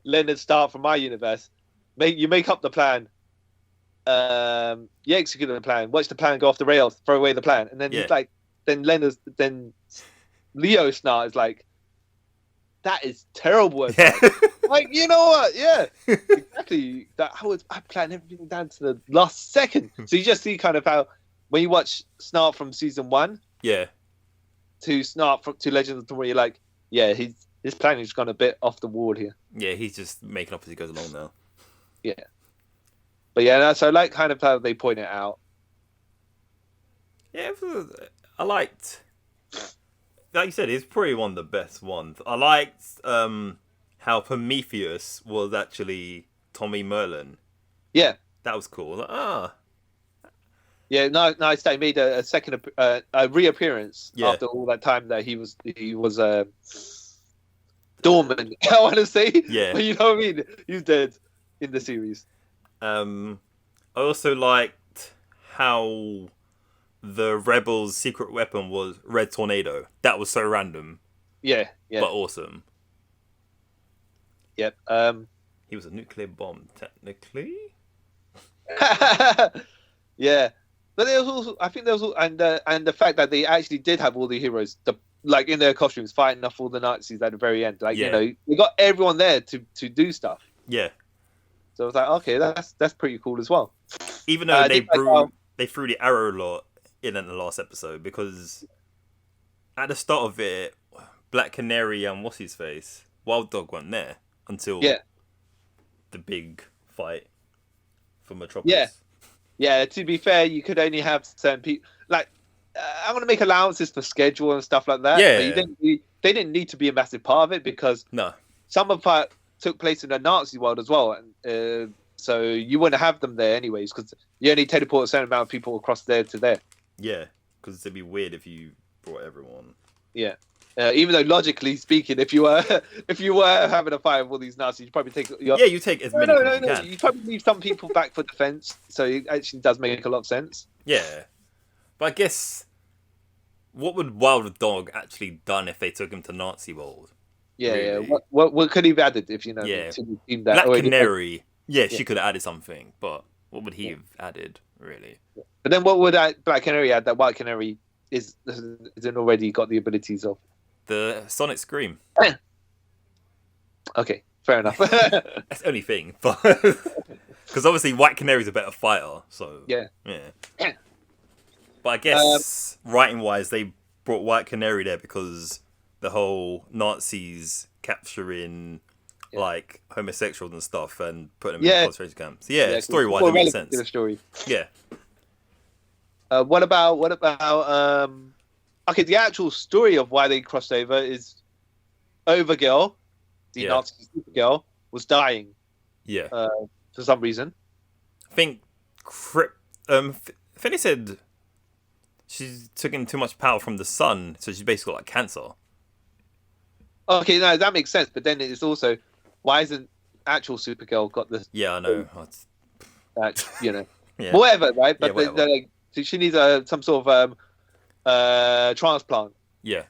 Leonard Snart from my universe, you make up the plan, you execute the plan, watch the plan go off the rails, throw away the plan, and then he's like, then Leo Snart is like, that is terrible advice. Like, you know what? Yeah, exactly. I planned everything down to the last second. So you just see kind of how when you watch Snart from season 1, to Snart to Legends of Tomorrow, you're like, his planning's gone a bit off the wall here. Yeah, he's just making up as he goes along now. Yeah, but so I like kind of how they point it out. Yeah, I liked. Like you said, it's probably one of the best ones. I liked how Prometheus was actually Tommy Merlin. Yeah. That was cool. Like, Yeah, nice. They made a second a reappearance after all that time that he was dormant. I want to say, but you know what I mean. He's dead in the series. I also liked how the Rebels' secret weapon was Red Tornado. That was so random. Yeah. But awesome. Yep. He was a nuclear bomb, technically. Yeah. But there was also, I think there was, and the fact that they actually did have all the heroes, like in their costumes, fighting off all the Nazis at the very end. Like we got everyone there to do stuff. Yeah. So I was like, okay, that's pretty cool as well. Even though they threw the Arrow lot in the last episode, because at the start of it, Black Canary and what's his face, Wild Dog weren't there until the big fight for Metropolis. Yeah, to be fair, you could only have certain people. Like, I'm going to make allowances for schedule and stuff like that. Yeah. But they didn't need to be a massive part of it, because some of it took place in the Nazi world as well. And so you wouldn't have them there anyways, because you only teleport a certain amount of people across there to there. Yeah, because it'd be weird if you brought everyone. Yeah. Even though logically speaking, if you were having a fight with all these Nazis, you probably take you take as many people as you can. You probably leave some people back for defense, so it actually does make a lot of sense. Yeah, but I guess what would Wild Dog actually done if they took him to Nazi world? Yeah, really? yeah. What could he have added if to the team that Black Canary? She could have added something, but what would he have added really? But then what would Black Canary add that White Canary isn't already got the abilities of? The Sonic Scream. Okay, fair enough. That's the only thing, but because obviously White Canary's a better fighter, so yeah. But I guess writing wise, they brought White Canary there because the whole Nazis capturing like homosexuals and stuff and putting them in concentration camps. Yeah, story wise, it makes sense. To the story. Yeah. What about okay, the actual story of why they crossed over is Overgirl, the Nazi Supergirl, was dying. Yeah. For some reason. I think Finny said she's taking too much power from the sun, so she's basically got like cancer. Okay, no, that makes sense. But then it's also, why isn't actual Supergirl got this? Yeah, I know. Whatever, right? But whatever. She needs some sort of transplant. Yeah.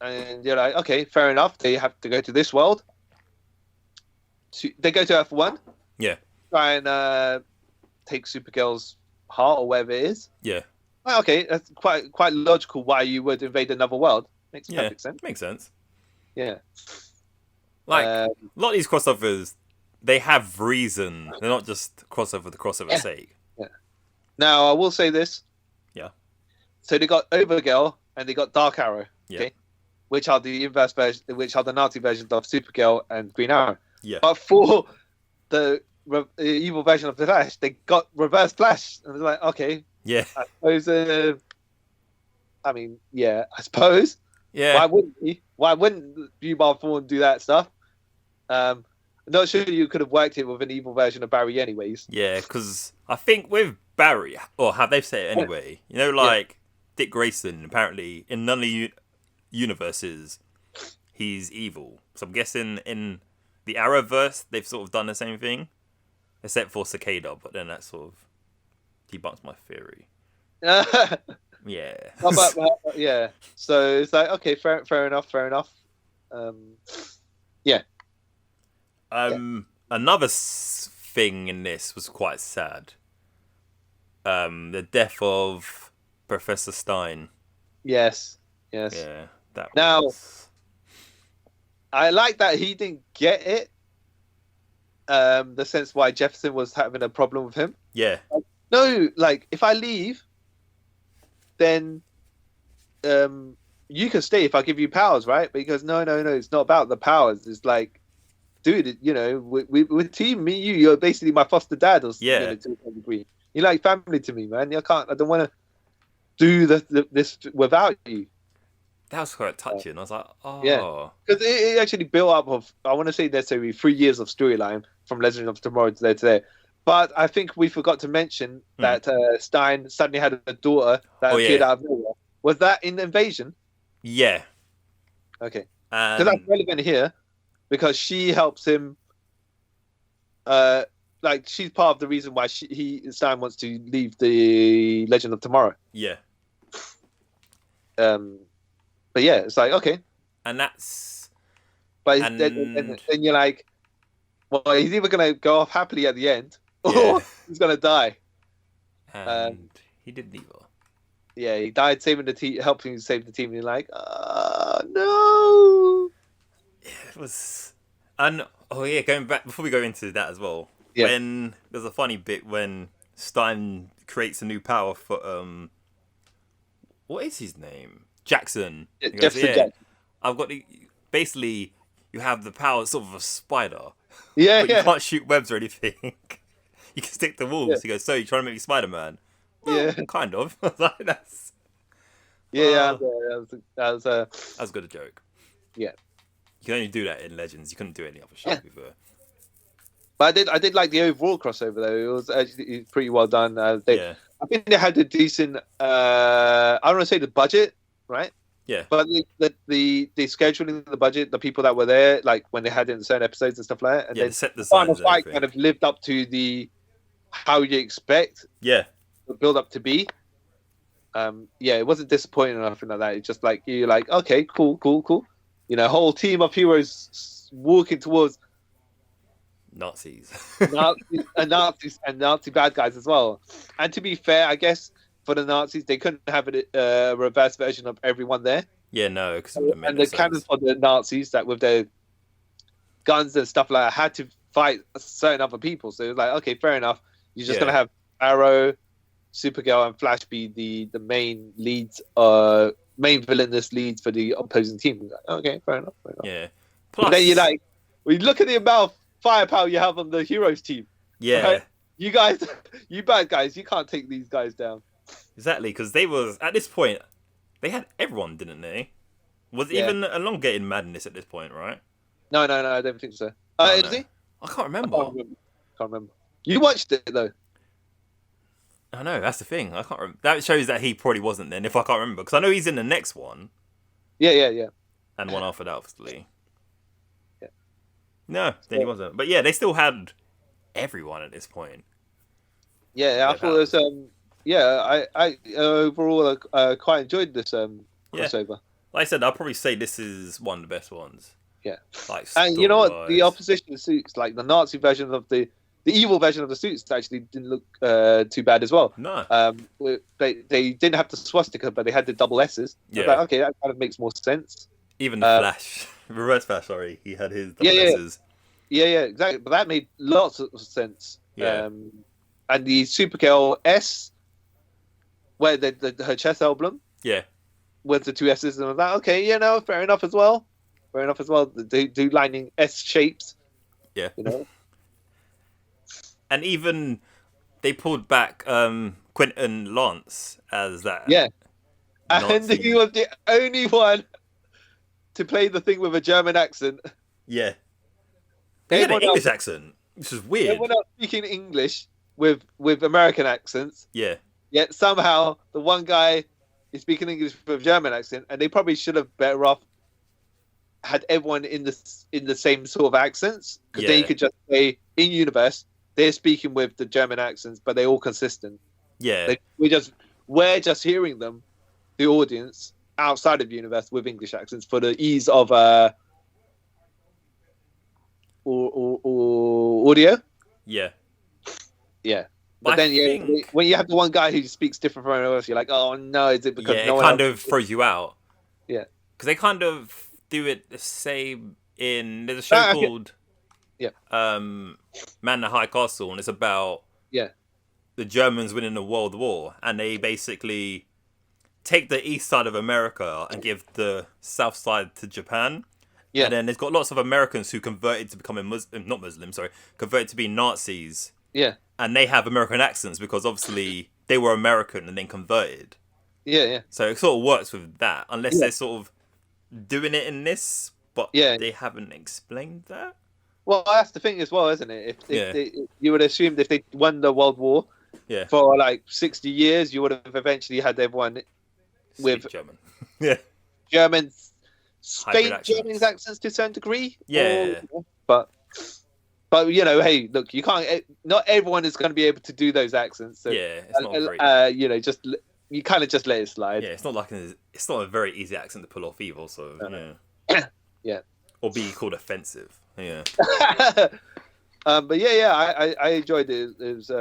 And you're like, okay, fair enough. They have to go to this world. They go to Earth 1. Yeah. Try and take Supergirl's heart or whatever it is. Yeah. Well, okay, that's quite logical why you would invade another world. Makes perfect sense. Makes sense. Yeah. Like, a lot of these crossovers, they have reason. They're not just crossover the crossover's sake. Yeah. Now, I will say this. Yeah. So they got Overgirl and they got Dark Arrow. Yeah. Okay. Which are the inverse version, which are the Nazi versions of Supergirl and Green Arrow. Yeah. But for the evil version of the Flash, they got Reverse Flash, and it's like, okay, yeah, I suppose. I suppose. Yeah. Why wouldn't he? Why wouldn't Bubba Thorne do that stuff? I'm not sure you could have worked it with an evil version of Barry, anyways. Yeah, because I think with Barry, or how they've said it anyway, Dick Grayson, apparently in none of the universes, he's evil. So I'm guessing in the Arrowverse, they've sort of done the same thing, except for Cicada, but then that sort of debunks my theory. Yeah. Yeah. So it's like, okay, fair enough. Yeah. Another thing in this was quite sad. The death of Professor Stein. Yes. Yeah. Now, I like that he didn't get it. The sense why Jefferson was having a problem with him. Yeah. No, like, if I leave, then you can stay if I give you powers, right? Because no, it's not about the powers. It's like, dude, we're team, me, you're basically my foster dad, or to a degree. You're like family to me, man. I don't want to do this without you. That was quite touching. I was like, oh. Yeah. Because it actually built up of, I want to say necessarily 3 years of storyline from Legend of Tomorrow to there. But I think we forgot to mention that Stein suddenly had a daughter that appeared out of nowhere. Was that in Invasion? Yeah. Okay. Because that's relevant here, because she helps him. She's part of the reason why Stein wants to leave the Legend of Tomorrow. Yeah. But yeah, it's like, okay. And that's. But then you're like, well, he's either going to go off happily at the end, or he's going to die. And he didn't either. Yeah, he died saving the team, helping save the team. And you're like, no. Yeah, it was. And going back before we go into that as well. Yeah. When there's a funny bit when Stein creates a new power for what is his name? Jackson. He goes, Jackson. I've got basically you have the power sort of a spider. Yeah, but you can't shoot webs or anything. You can stick to walls. Yeah. He goes, so you're trying to make me Spider-Man? Well, kind of. That's. Yeah, that was good a joke. Yeah. You can only do that in Legends. You couldn't do any other show before. But I did like the overall crossover though. It was actually pretty well done. I think they had a decent. I don't want to say the budget, right? Yeah. But the scheduling, the budget, the people that were there, like when they had it in certain episodes and stuff like that, and Yeah, then the set the final designs and fight everything. kind of lived up to the how you expect Yeah. the build up to be. Yeah, it wasn't disappointing or nothing like that. It's just like you're like, okay, cool. You know, whole team of heroes walking towards Nazis. Nazi bad guys as well. And to be fair, I guess for the Nazis, they couldn't have a reverse version of everyone there. Yeah, no, because And the cannon for the Nazis that with their guns and stuff like that had to fight certain other people. So it was like, okay, fair enough. You're just gonna have Arrow, Supergirl, and Flash be the main leads, main villainous leads for the opposing team. Like, okay, fair enough. Yeah. Plus, but then you're like, when you look at the amount of firepower you have on the heroes team. Yeah. Right? You guys, you bad guys, you can't take these guys down. Exactly, because they was at this point, they had everyone, didn't they? Was it even elongated madness at this point, right? No, I don't think so. Is he? I can't remember. Can't remember. You watched it though. I know, that's the thing. I can't remember. That shows that he probably wasn't then, if I can't remember. Because I know he's in the next one. Yeah. And one after that, obviously. Yeah. No, then he wasn't. But yeah, they still had everyone at this point. Yeah, I thought it was, I overall quite enjoyed this crossover. Like I said, I'll probably say this is one of the best ones. Yeah. Like, and you know what? The opposition suits, like the Nazi version of the evil version of the suits, actually didn't look too bad as well. No. They didn't have the swastika, but they had the double S's. Yeah. Like, okay, that kind of makes more sense. Even the Flash, Reverse Flash, sorry, he had his double S's. Yeah, exactly. But that made lots of sense. Yeah. And the Supergirl S, where her chest emblem. Yeah. With the two S's, and I was like, okay, fair enough as well. Do lining S shapes. Yeah. You know. And even they pulled back Quentin Lance as that. Yeah. Nazi. And he was the only one to play the thing with a German accent. Yeah. He had an English accent, which is weird. Everyone else speaking English with American accents. Yeah. Yet somehow the one guy is speaking English with a German accent, and they probably should have better off had everyone in the same sort of accents, because then you could just say in universe they're speaking with the German accents, but they're all consistent. Yeah. We're just hearing them, the audience outside of universe, with English accents for the ease of or audio. Yeah. Yeah. But then, when you have the one guy who speaks different from everyone else, you're like, oh no, is it because no one kind of throws you out? Yeah. Because they kind of do it the same in... There's a show called Man in the High Castle, and it's about the Germans winning the World War, and they basically take the east side of America and give the south side to Japan. Yeah. And then there's got lots of Americans who converted to becoming converted to be Nazis. Yeah. And they have American accents because obviously they were American and then converted. Yeah. So it sort of works with that, unless they're sort of doing it in this, but they haven't explained that. Well, that's the thing as well, isn't it? If you would assume if they won the World War for like 60 years, you would have eventually had everyone with German. German, German accents to a certain degree. Yeah. But hey, look, you can't. Not everyone is going to be able to do those accents. So, it's not great. You kind of just let it slide. Yeah, it's not a very easy accent to pull off either. So yeah, or be called offensive. Yeah. But I enjoyed it. It was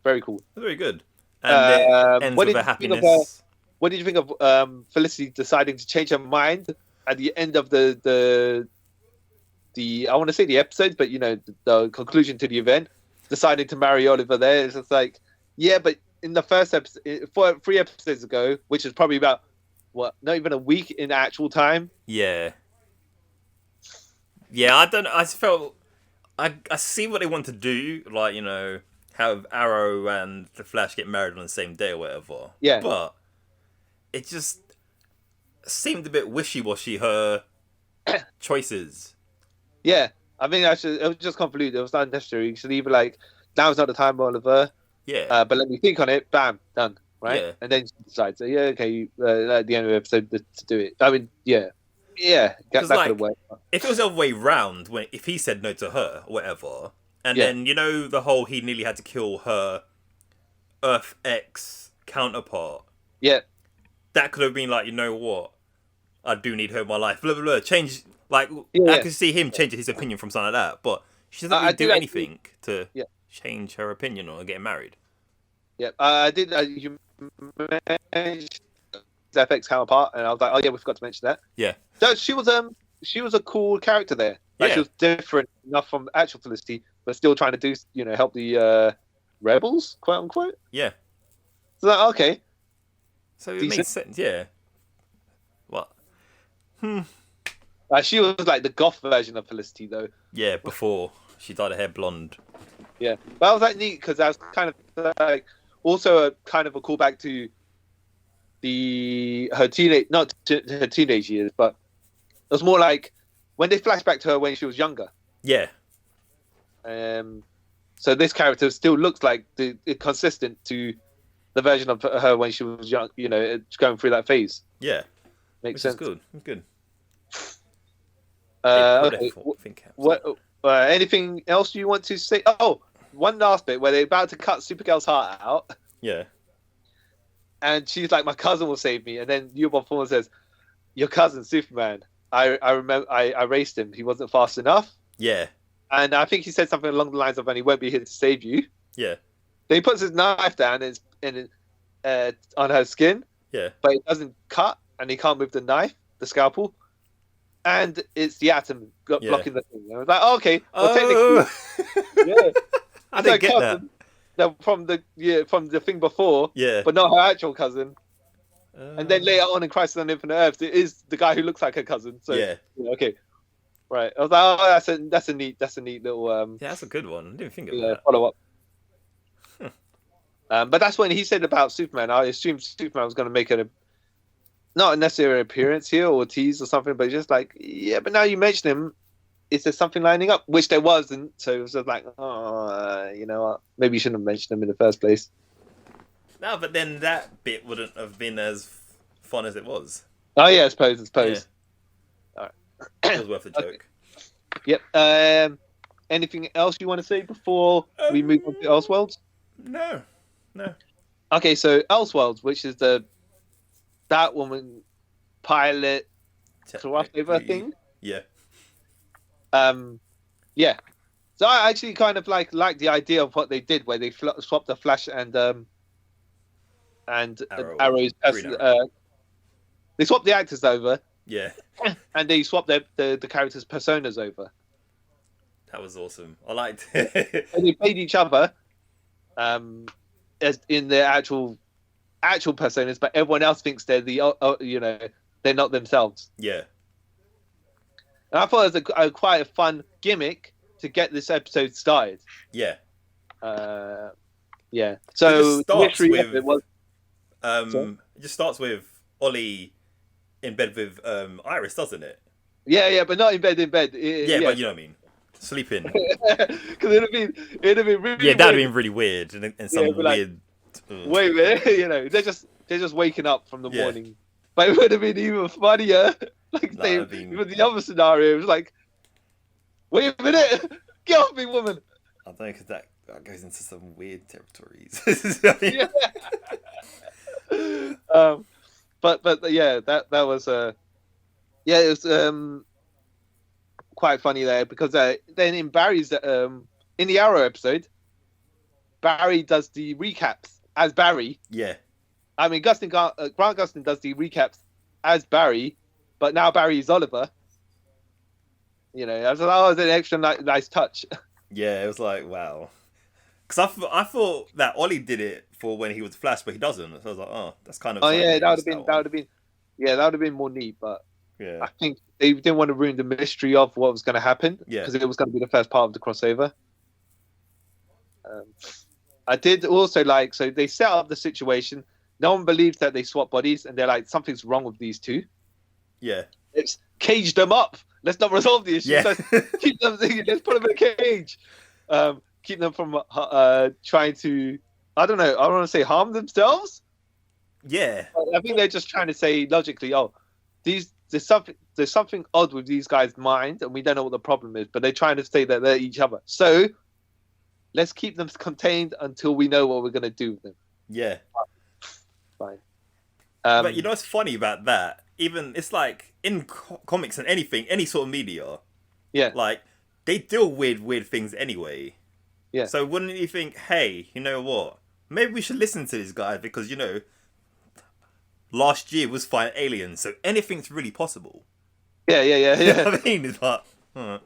very cool. Very good. And it ends with a happiness. What did you think of Felicity deciding to change her mind at the end of the I want to say the episode, but the conclusion to the event, deciding to marry Oliver there? It's just like, but in the first episode, 3 episodes ago, which is probably about not even a week in actual time. Yeah, I don't know. I felt I see what they want to do, like have Arrow and the Flash get married on the same day or whatever. Yeah, but it just seemed a bit wishy-washy, her choices. Yeah, I think it was just convoluted. It was not necessary. You should either now's not the time, Oliver. Yeah. But let me think on it. Bam, done. right? Yeah. And then she decides, so, yeah, okay, at the end of the episode to do it. I mean, yeah, that could have worked. If it was the other way round, if he said no to her, or whatever, and then the whole he nearly had to kill her Earth X counterpart. Yeah, that could have been like, you know what, I do need her in my life. Blah blah blah. Change I could see him changing his opinion from something like that, but she doesn't really do anything to change her opinion on getting married. Yeah, I did. You mentioned FX counterpart, and I was like, oh yeah, we forgot to mention that. Yeah. So she was a cool character there. She was different enough from actual Felicity, but still trying to do help the rebels, quote unquote. Yeah. So okay. So it makes sense. Yeah. What? She was like the goth version of Felicity, though. Yeah, before she dyed her hair blonde. Yeah, but I was like neat because I was kind of like also a kind of a callback to her teenage years, but it was more like when they flash back to her when she was younger. Yeah. So this character still looks like consistent to the version of her when she was young. Going through that phase. Yeah. Makes sense. Good. Good. Okay. What? Anything else you want to say? Oh, one last bit where they're about to cut Supergirl's heart out. Yeah. And she's like, "My cousin will save me." And then Bob Thorne says, "Your cousin, Superman. I remember. I raced him. He wasn't fast enough." Yeah. And I think he said something along the lines of, "And he won't be here to save you." Yeah. Then he puts his knife down on her skin. Yeah. But it doesn't cut, and he can't move the knife, the scalpel. And it's the Atom blocking the thing. I was like, oh, okay. Well, technically, I didn't get that. From the thing before, but not her actual cousin. And then later on in Crisis on Infinite Earths, it is the guy who looks like her cousin. So okay, right. I was like, oh, that's a neat little that's a good one. I didn't think of that. Follow up. But that's when he said about Superman. I assumed Superman was going to make not necessarily an appearance here or tease or something, but just like, but now you mention him, is there something lining up? Which there wasn't, so it was just like, you know what? Maybe you shouldn't have mentioned him in the first place. No, but then that bit wouldn't have been as fun as it was. Oh yeah, I suppose. Yeah. All right. It was worth a joke. Okay. Yep. Anything else you want to say before we move on to Elseworlds? No. Okay, so Elseworlds, which is that woman pilot crossover thing. Yeah. Yeah. So I actually kind of like the idea of what they did, where they swapped the Flash and Arrow's. They swapped the actors over. Yeah. And they swapped the characters' personas over. That was awesome. I liked it. And they played each other, as in their actual personas, but everyone else thinks they're they're not themselves. Yeah. And I thought it was quite a fun gimmick to get this episode started. Yeah. Yeah. So it just starts with Ollie in bed with Iris, doesn't it? Yeah, but not in bed. But you know what I mean. Sleeping. Because it'd have been really. Yeah, that'd have been really weird and some weird. Wait a minute, they're just waking up from the morning, but it would have been even funnier. Like with the other scenario, it was like, wait a minute, get off me, woman. I don't know, because that goes into some weird territories. But yeah, that was it was quite funny there, because then in Barry's in the Arrow episode, Barry does the recaps as Barry. Yeah. I mean, Grant Gustin does the recaps as Barry, but now Barry is Oliver. I was like, oh, it's an extra nice touch. Yeah, it was like, wow. Because I thought that Ollie did it for when he was Flash, but he doesn't. So I was like, oh, that's kind of. Oh yeah, that would have been more neat, but yeah, I think they didn't want to ruin the mystery of what was going to happen. Yeah, because it was going to be the first part of the crossover. I did also like, so they set up the situation. No one believes that they swap bodies, and they're like, something's wrong with these two. Yeah, let's cage them up. Let's not resolve the issue. Yeah. Let's keep them. Let's put them in a cage. Keep them from trying to. I don't know. I don't want to say harm themselves, Yeah, I think they're just trying to say logically, oh, there's something odd with these guys' minds, and we don't know what the problem is. But they're trying to say that they're each other. So let's keep them contained until we know what we're going to do with them. yeah. Fine. But you know what's funny about that? Even it's like in comics and anything, any sort of media, Yeah. like they deal with weird things anyway. Yeah. So wouldn't you think, hey, you know what? Maybe we should listen to this guy because last year was fighting aliens, so anything's really possible. Yeah. You know what I mean? It's like, huh.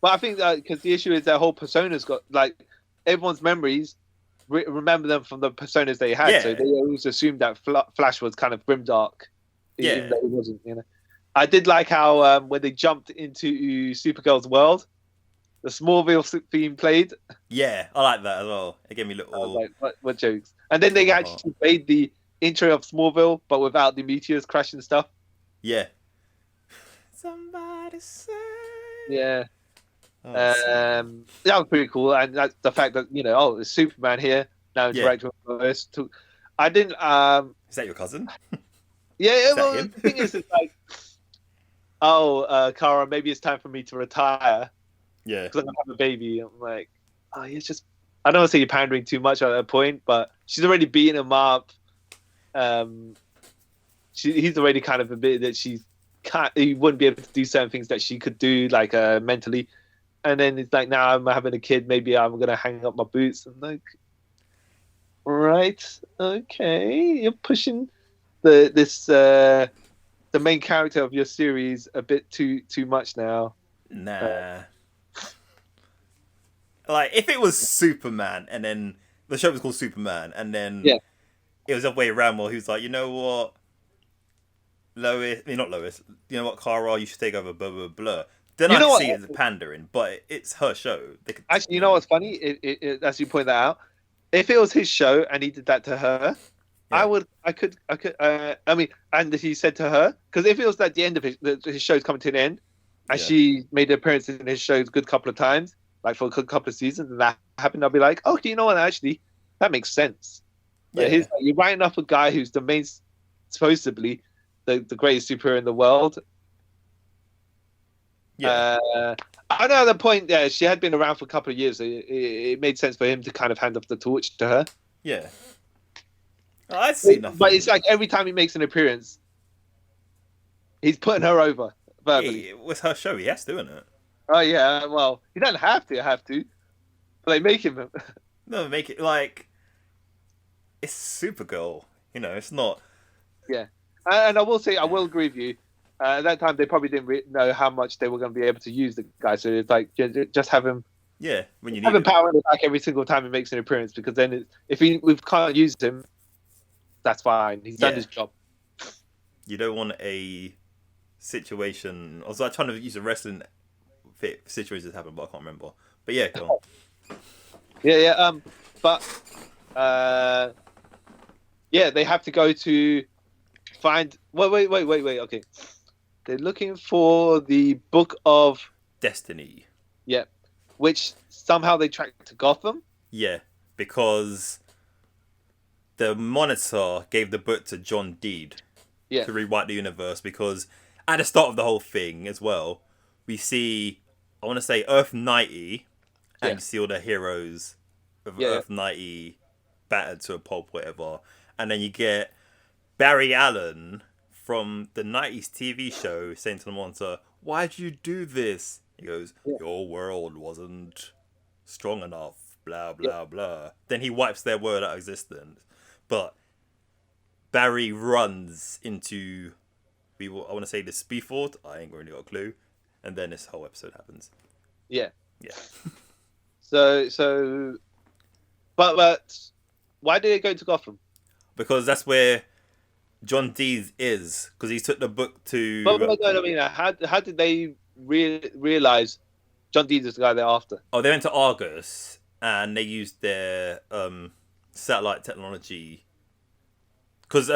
But I think that because the issue is their whole persona's got like everyone's memories. Remember them from the personas they had, Yeah. so they always assumed that Flash was kind of grimdark, Yeah. even though it wasn't. I did like how when they jumped into Supergirl's world, the Smallville theme played. Yeah, I like that as well. It gave me I was little. like, what jokes? And then they actually played the intro of Smallville, but without the meteors crashing stuff. Yeah. Somebody say. Yeah. Oh, That was pretty cool, and that's the fact that there's Superman here now interacting with Lois. I didn't. Is that your cousin? Yeah. that Well, him? the thing is, it's like, Kara, maybe it's time for me to retire Yeah. because I'm gonna have a baby. I'm like, oh, it's just. I don't want to say you're pandering too much at that point, but she's already beaten him up. He's already kind of admitted that he wouldn't be able to do certain things that she could do, like mentally. And then it's like, now I'm having a kid, maybe I'm going to hang up my boots. I'm like, right, okay. You're pushing the main character of your series a bit too much now. Nah. Like, if it was Superman, and then the show was called Superman, and then it was the other way around where he was like, you know what, not Lois, you know what, Kara, you should take over, blah, blah, blah. Then I can see it as pandering, but it's her show. Actually, you know what's funny? As you point that out, if it was his show and he did that to her, I could. And he said to her, because if it was at the end of his show's coming to an end, and she made an appearance in his show a good couple of times, like for a good couple of seasons, and that happened, I'll be like, okay, you know what? Actually, that makes sense. Yeah. You're writing up a guy who's supposedly the greatest superhero in the world. Yeah. I know at the point, she had been around for a couple of years. So it made sense for him to kind of hand off the torch to her. Yeah. I see nothing. But it's like every time he makes an appearance, he's putting her over verbally. It was her show. He has to, isn't it? Oh yeah. Well, he doesn't have to, but they make him. No, make it like it's Supergirl. It's not. Yeah, and I will say, I will agree with you. At that time, they probably didn't know how much they were going to be able to use the guy. So it's like, just have him. Yeah, when you need have him power in the back every single time he makes an appearance, because then if we can't use him, that's fine. He's done his job. You don't want a situation. I was like trying to use a wrestling fit situation that happened, but I can't remember. But yeah, go on. Yeah. But they have to go to find. Wait. Okay. They're looking for the Book of Destiny. Yeah, which somehow they tracked to Gotham. Yeah, because the Monitor gave the book to John Deed to rewrite the universe. Because at the start of the whole thing as well, we see, I want to say, Earth 90, and you see all the heroes of Earth 90 battered to a pulp, whatever. And then you get Barry Allen from the 90s TV show saying to the Monitor, "Why'd you do this?" He goes, "Your world wasn't strong enough, blah, blah, blah." Then he wipes their world out of existence. But Barry runs into, I want to say, the Speedford. I ain't really got a clue. And then this whole episode happens. Yeah. Yeah. But why did they go to Gotham? Because that's where John Dees is, because he took the book to. But I mean, how did they realize John Dees is the guy they're after? Oh, they went to Argus and they used their satellite technology. Because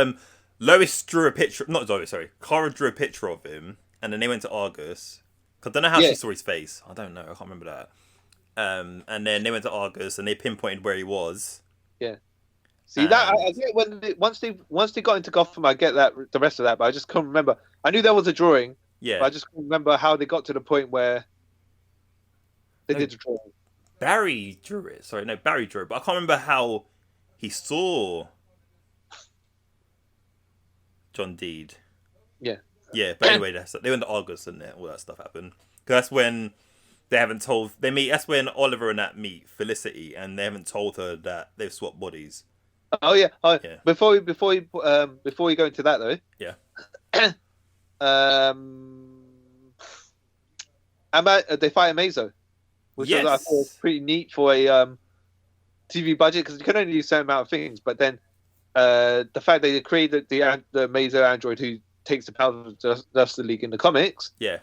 Lois drew a picture. Not Lois, sorry. Kara drew a picture of him, and then they went to Argus. Cause I don't know how she saw his face. I don't know. I can't remember that. And then they went to Argus and they pinpointed where he was. Yeah. See that I get when once they got into Gotham, I get that the rest of that, but I just couldn't remember. I knew there was a drawing, Yeah. but I just couldn't remember how they got to the point where they did the drawing. Barry drew it. Sorry, no, Barry drew it, but I can't remember how he saw John Deed. Yeah. Yeah, but anyway, they went to Argus and all that stuff happened. Because that's when they haven't told they meet. That's when Oliver and that meet Felicity, and they haven't told her that they've swapped bodies. Oh yeah. Yeah. Before we go into that though. Yeah. They fight Amazo, which I thought was pretty neat for a TV budget because you can only do a certain amount of things. But then the fact that they created the Amazo android who takes the powers of Justice League in the comics. Yeah.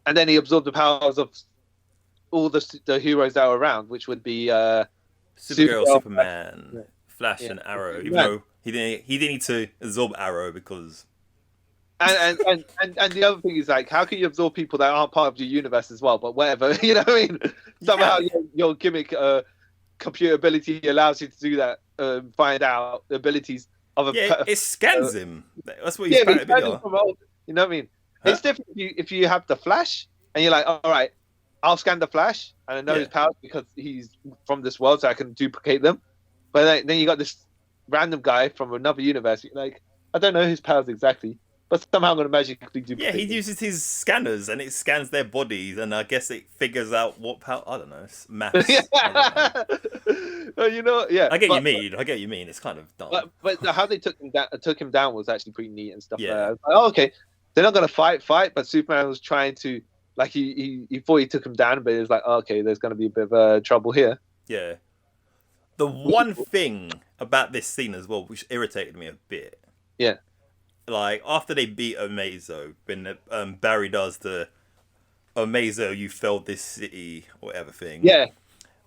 And then he absorbed the powers of all the heroes that are around, which would be Supergirl, Superman, Flash, and Arrow. Even though he didn't need to absorb Arrow because. And the other thing is like, how can you absorb people that aren't part of your universe as well? But whatever, you know what I mean? Somehow your gimmick computer ability allows you to do that. Find out the abilities of a. It scans him. That's what he's you know what I mean? Huh? It's different if you have the Flash and you're like, all right, I'll scan the Flash and I know his powers because he's from this world, so I can duplicate them. But then you got this random guy from another universe. You're like, I don't know his powers exactly, but somehow I'm going to magically duplicate. Yeah, he uses his scanners and it scans their bodies, and I guess it figures out what power. I don't know. It's maths. You know, yeah. I get what you mean. It's kind of dumb. But how they took him down was actually pretty neat and stuff. Yeah. Like, oh, okay. They're not going to fight, but Superman was trying to, like, he thought he took him down, but it was like, oh, okay, there's going to be a bit of trouble here. Yeah. The one thing about this scene as well, which irritated me a bit. Yeah. Like, after they beat Amazo, when Barry does the Amazo, you failed this city, or whatever thing. Yeah.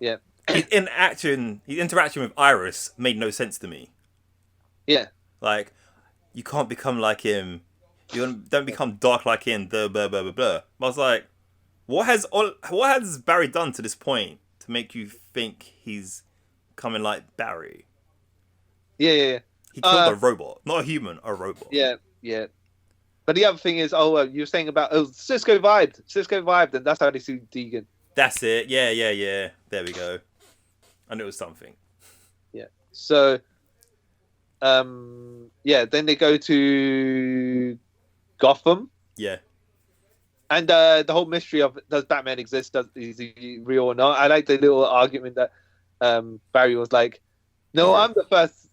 Yeah. His interaction with Iris made no sense to me. Yeah. Like, you can't become like him. You don't become dark like him. Blah blah blah blah blah. I was like, what has Barry done to this point to make you think he's coming like Barry? Yeah. He killed a robot, not a human, a robot. Yeah. But the other thing is, you were saying about Cisco vibed, and that's how they see Deegan. That's it. Yeah. There we go. I knew it was something. Yeah. So, then they go to Gotham. Yeah. And the whole mystery of does Batman exist? Is he real or not? I like the little argument that Barry was like, "No, I'm the first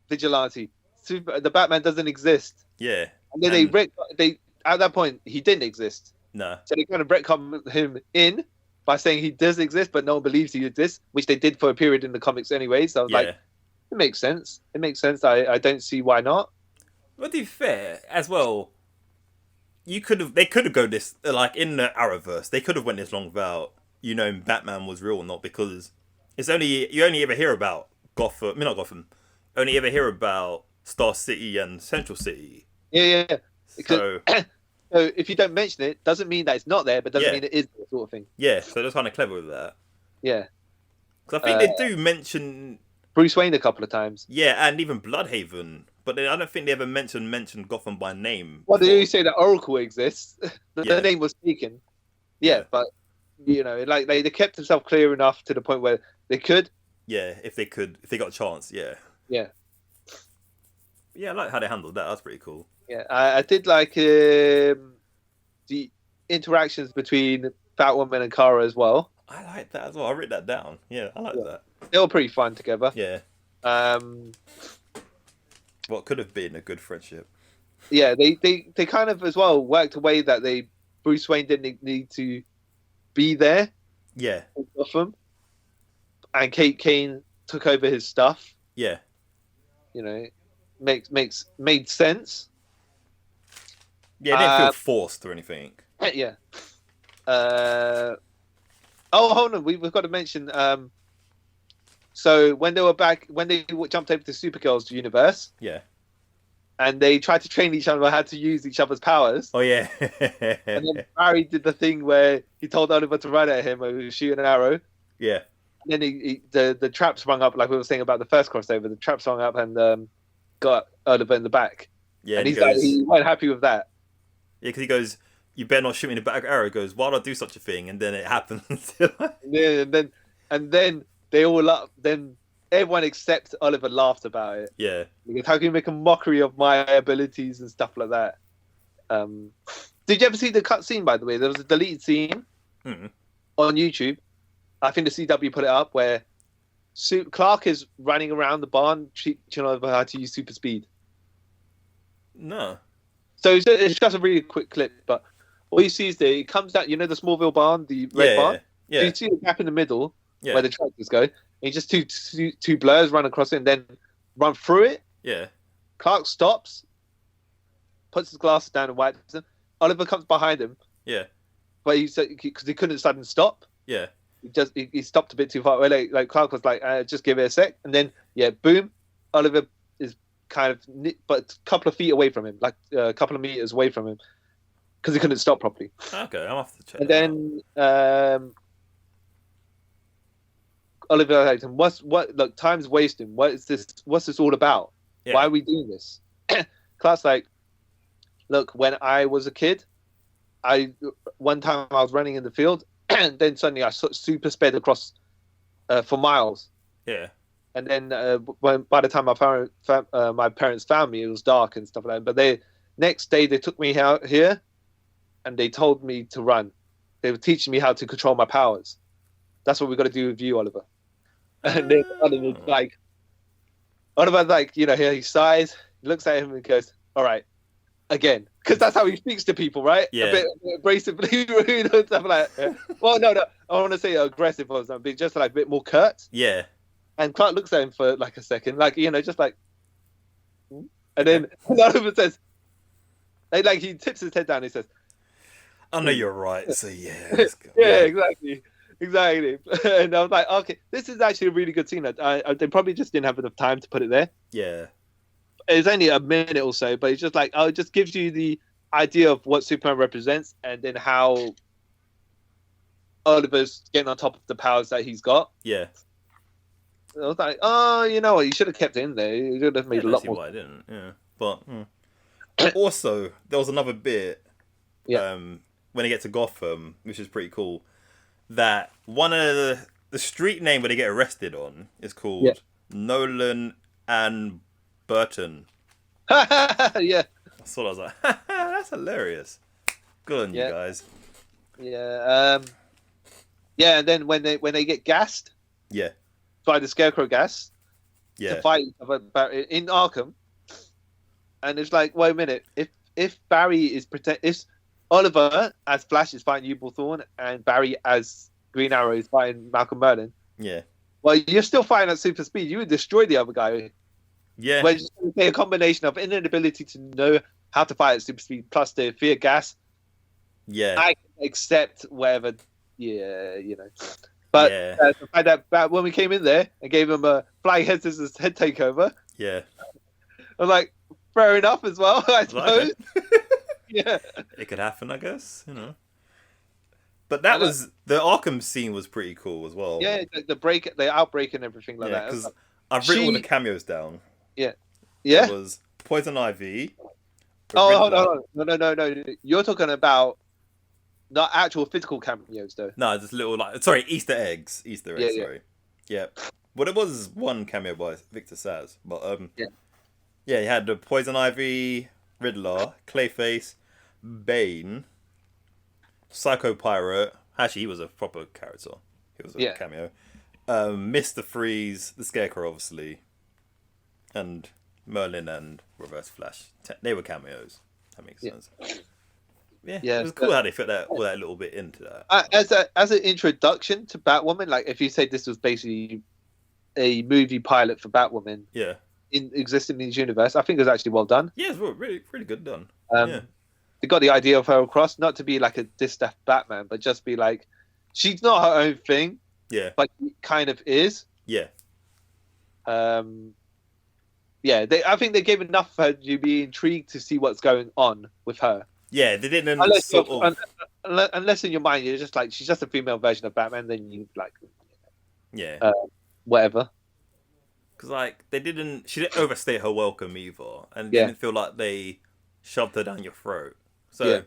vigilante. The Batman doesn't exist." Yeah. And then they at that point he didn't exist. No. So they kind of retcon him in by saying he does exist, but no one believes he exists, which they did for a period in the comics anyway. So I was like, it makes sense. I don't see why not. But to be fair, as well, they could have gone this, like, in the Arrowverse, they could have went this long without, Batman was real or not, because you only ever hear about only ever hear about Star City and Central City. Yeah. So if you don't mention it, doesn't mean that it's not there, but doesn't mean it is the sort of thing. Yeah, so that's kind of clever with that. Yeah. Because I think they do mention Bruce Wayne a couple of times. Yeah, and even Bloodhaven. But I don't think they ever mentioned Gotham by name. Well, they do say that Oracle exists. The name was taken. Yeah, but, like they kept themselves clear enough to the point where they could. Yeah, if they got a chance, yeah. Yeah. Yeah, I like how they handled that. That's pretty cool. Yeah, I did like the interactions between Batwoman and Kara as well. I like that as well. I wrote that down. Yeah, I like that. They were pretty fun together. Yeah. What could have been a good friendship. Yeah, they kind of as well worked a way that Bruce Wayne didn't need to be there. Yeah. In Gotham. And Kate Kane took over his stuff. Yeah. Made sense. Yeah, it didn't feel forced or anything. Yeah. Hold on. We've got to mention. So when they jumped over to Supergirl's universe. Yeah. And they tried to train each other on how to use each other's powers. Oh yeah. And then Barry did the thing where he told Oliver to run at him or shoot an arrow. Yeah. then the trap sprung up, like we were saying about the first crossover. The trap sprung up and got Oliver in the back. Yeah, and he's like, he weren't happy with that. Yeah, because he goes, "You better not shoot me in the back." Arrow goes, "Why would I do such a thing?" And then it happens. and then they all laugh. Then everyone except Oliver laughed about it. Yeah. Because how can you make a mockery of my abilities and stuff like that? Did you ever see the cut scene, by the way? There was a deleted scene on YouTube. I think the CW put it up where Clark is running around the barn teaching Oliver how to use super speed. No. So it's just a really quick clip, but all you see is that it comes down, you know, the Smallville barn, the red barn? Yeah. So you see the gap in the middle where the tractors go, and just two blurs run across it and then run through it. Yeah. Clark stops, puts his glasses down and wipes them. Oliver comes behind him. Yeah. But because he couldn't suddenly stop. Yeah. He stopped a bit too far. Like Clark was like, just give it a sec. And then, boom, Oliver is kind of, but a couple of feet away from him, like a couple of meters away from him, because he couldn't stop properly. Okay, I'll have to check. And then Oliver asked him, look, time's wasting. What's this all about? Yeah. Why are we doing this? Clark's like, look, when I was a kid, one time I was running in the field, and then suddenly I super sped across for miles. Yeah. And then by the time my parents found me, it was dark and stuff like that. But next day they took me out here, and they told me to run. They were teaching me how to control my powers. That's what we got to do with you, Oliver. And then Oliver's like, he sighs, looks at him and goes, "All right, again," because that's how he speaks to people, right? Yeah. A bit abrasively rude and stuff like that. Well, no, I want to say aggressive or something, just like a bit more curt. Yeah. And Clark looks at him for like a second, like, just like, and then Oliver says, like he tips his head down. And he says, "I know you're right." So yeah. Let's go. Yeah, exactly. And I was like, okay, this is actually a really good scene. They probably just didn't have enough time to put it there. Yeah. It's only a minute or so, but it's just like, it just gives you the idea of what Superman represents, and then how Oliver's getting on top of the powers that he's got. Yeah. I was like, oh, you know what? You should have kept it in there. You should have made a lot more. Why I didn't. Yeah. But also, there was another bit. Yeah. When they get to Gotham, which is pretty cool, that one of the street name where they get arrested on is called Nolan and Burton. Yeah. That's what I was like. That's hilarious. Good on you guys. Yeah. And then when they get gassed. Yeah. By the Scarecrow gas. Yeah. To fight in Arkham. And it's like, wait a minute. If Barry is if Oliver as Flash is fighting Hubble Thorne and Barry as Green Arrow is fighting Malcolm Merlin. Yeah. Well, you're still fighting at super speed. You would destroy the other guy. Yeah. Where it's a combination of inability to know how to fight at super speed plus the fear gas. Yeah. I can accept whatever. Yeah, But the fact that when we came in there and gave him a flying head scissors head takeover. Yeah. I was like, fair enough as well, I suppose. Yeah. It could happen, I guess, But that was the Arkham scene was pretty cool as well. Yeah, the outbreak and everything like that. Because I've written all the cameos down. Yeah. Yeah. It was Poison Ivy. Oh, hold on. No. You're talking about not actual physical cameos, though. No, just little Easter eggs. Sorry. Yeah. Well, it was one cameo by Victor Saz, but yeah, he had the Poison Ivy, Riddler, Clayface, Bane, Psycho Pirate. Actually, he was a proper character. He was a cameo. Mr. Freeze, the Scarecrow, obviously, and Merlin and Reverse Flash. They were cameos. That makes sense. Yeah, it was cool how they fit all that little bit into that. As an introduction to Batwoman, like if you say this was basically a movie pilot for Batwoman, existing in this universe, I think it was actually well done. Yeah, it's really, really good done. They got the idea of her across, not to be like a distaff Batman, but just be like, she's not her own thing. Yeah, but she kind of is. Yeah. I think they gave enough for her to be intrigued to see what's going on with her. Yeah, they didn't. Unless in your mind you're just like, she's just a female version of Batman, then you like. Yeah. Whatever. Because like she didn't overstay her welcome either, and Yeah. didn't feel like they shoved her down your throat. So Yeah.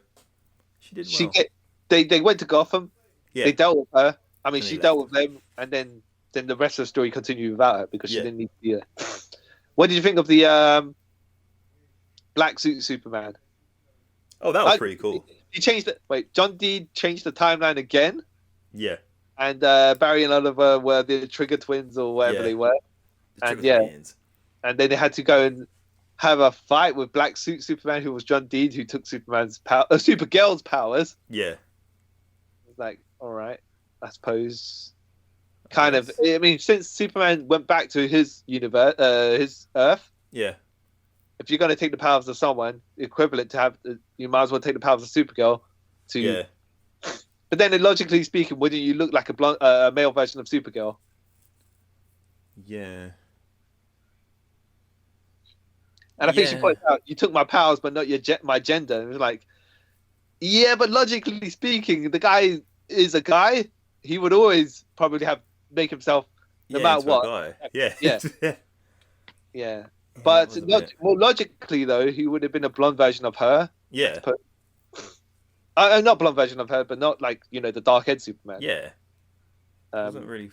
she did She well. get they went to Gotham. Yeah. They dealt with her. I mean, And they she left. dealt with them, and then the rest of the story continued without her because she Yeah. didn't need to be there. What did you think of the black suit Superman? Oh, that was pretty cool. He changed it. Wait, John Deed changed the timeline again, Yeah. and Barry and Oliver were the Trigger Twins or whatever Yeah. they were, The and Trigger Twins. and then they had to go and have a fight with Black Suit Superman, who was John Deed, who took Supergirl's powers. Yeah. It's like, all right, I suppose. Kind of. I mean, since Superman went back to his universe, his Earth. Yeah. If you're going to take the powers of someone equivalent to have, you might as well take the powers of Supergirl. Yeah. But then, logically speaking, wouldn't you look like a male version of Supergirl? Yeah. And I think she points out, you took my powers, but not my gender. And it was like, yeah, but logically speaking, the guy is a guy. He would always probably make himself, no matter what. Guy. Yeah. Yeah. Yeah. But more logically, though, he would have been a blonde version of her. Yeah. Not blonde version of her, but not like, the dark-haired Superman. Yeah. Wasn't really.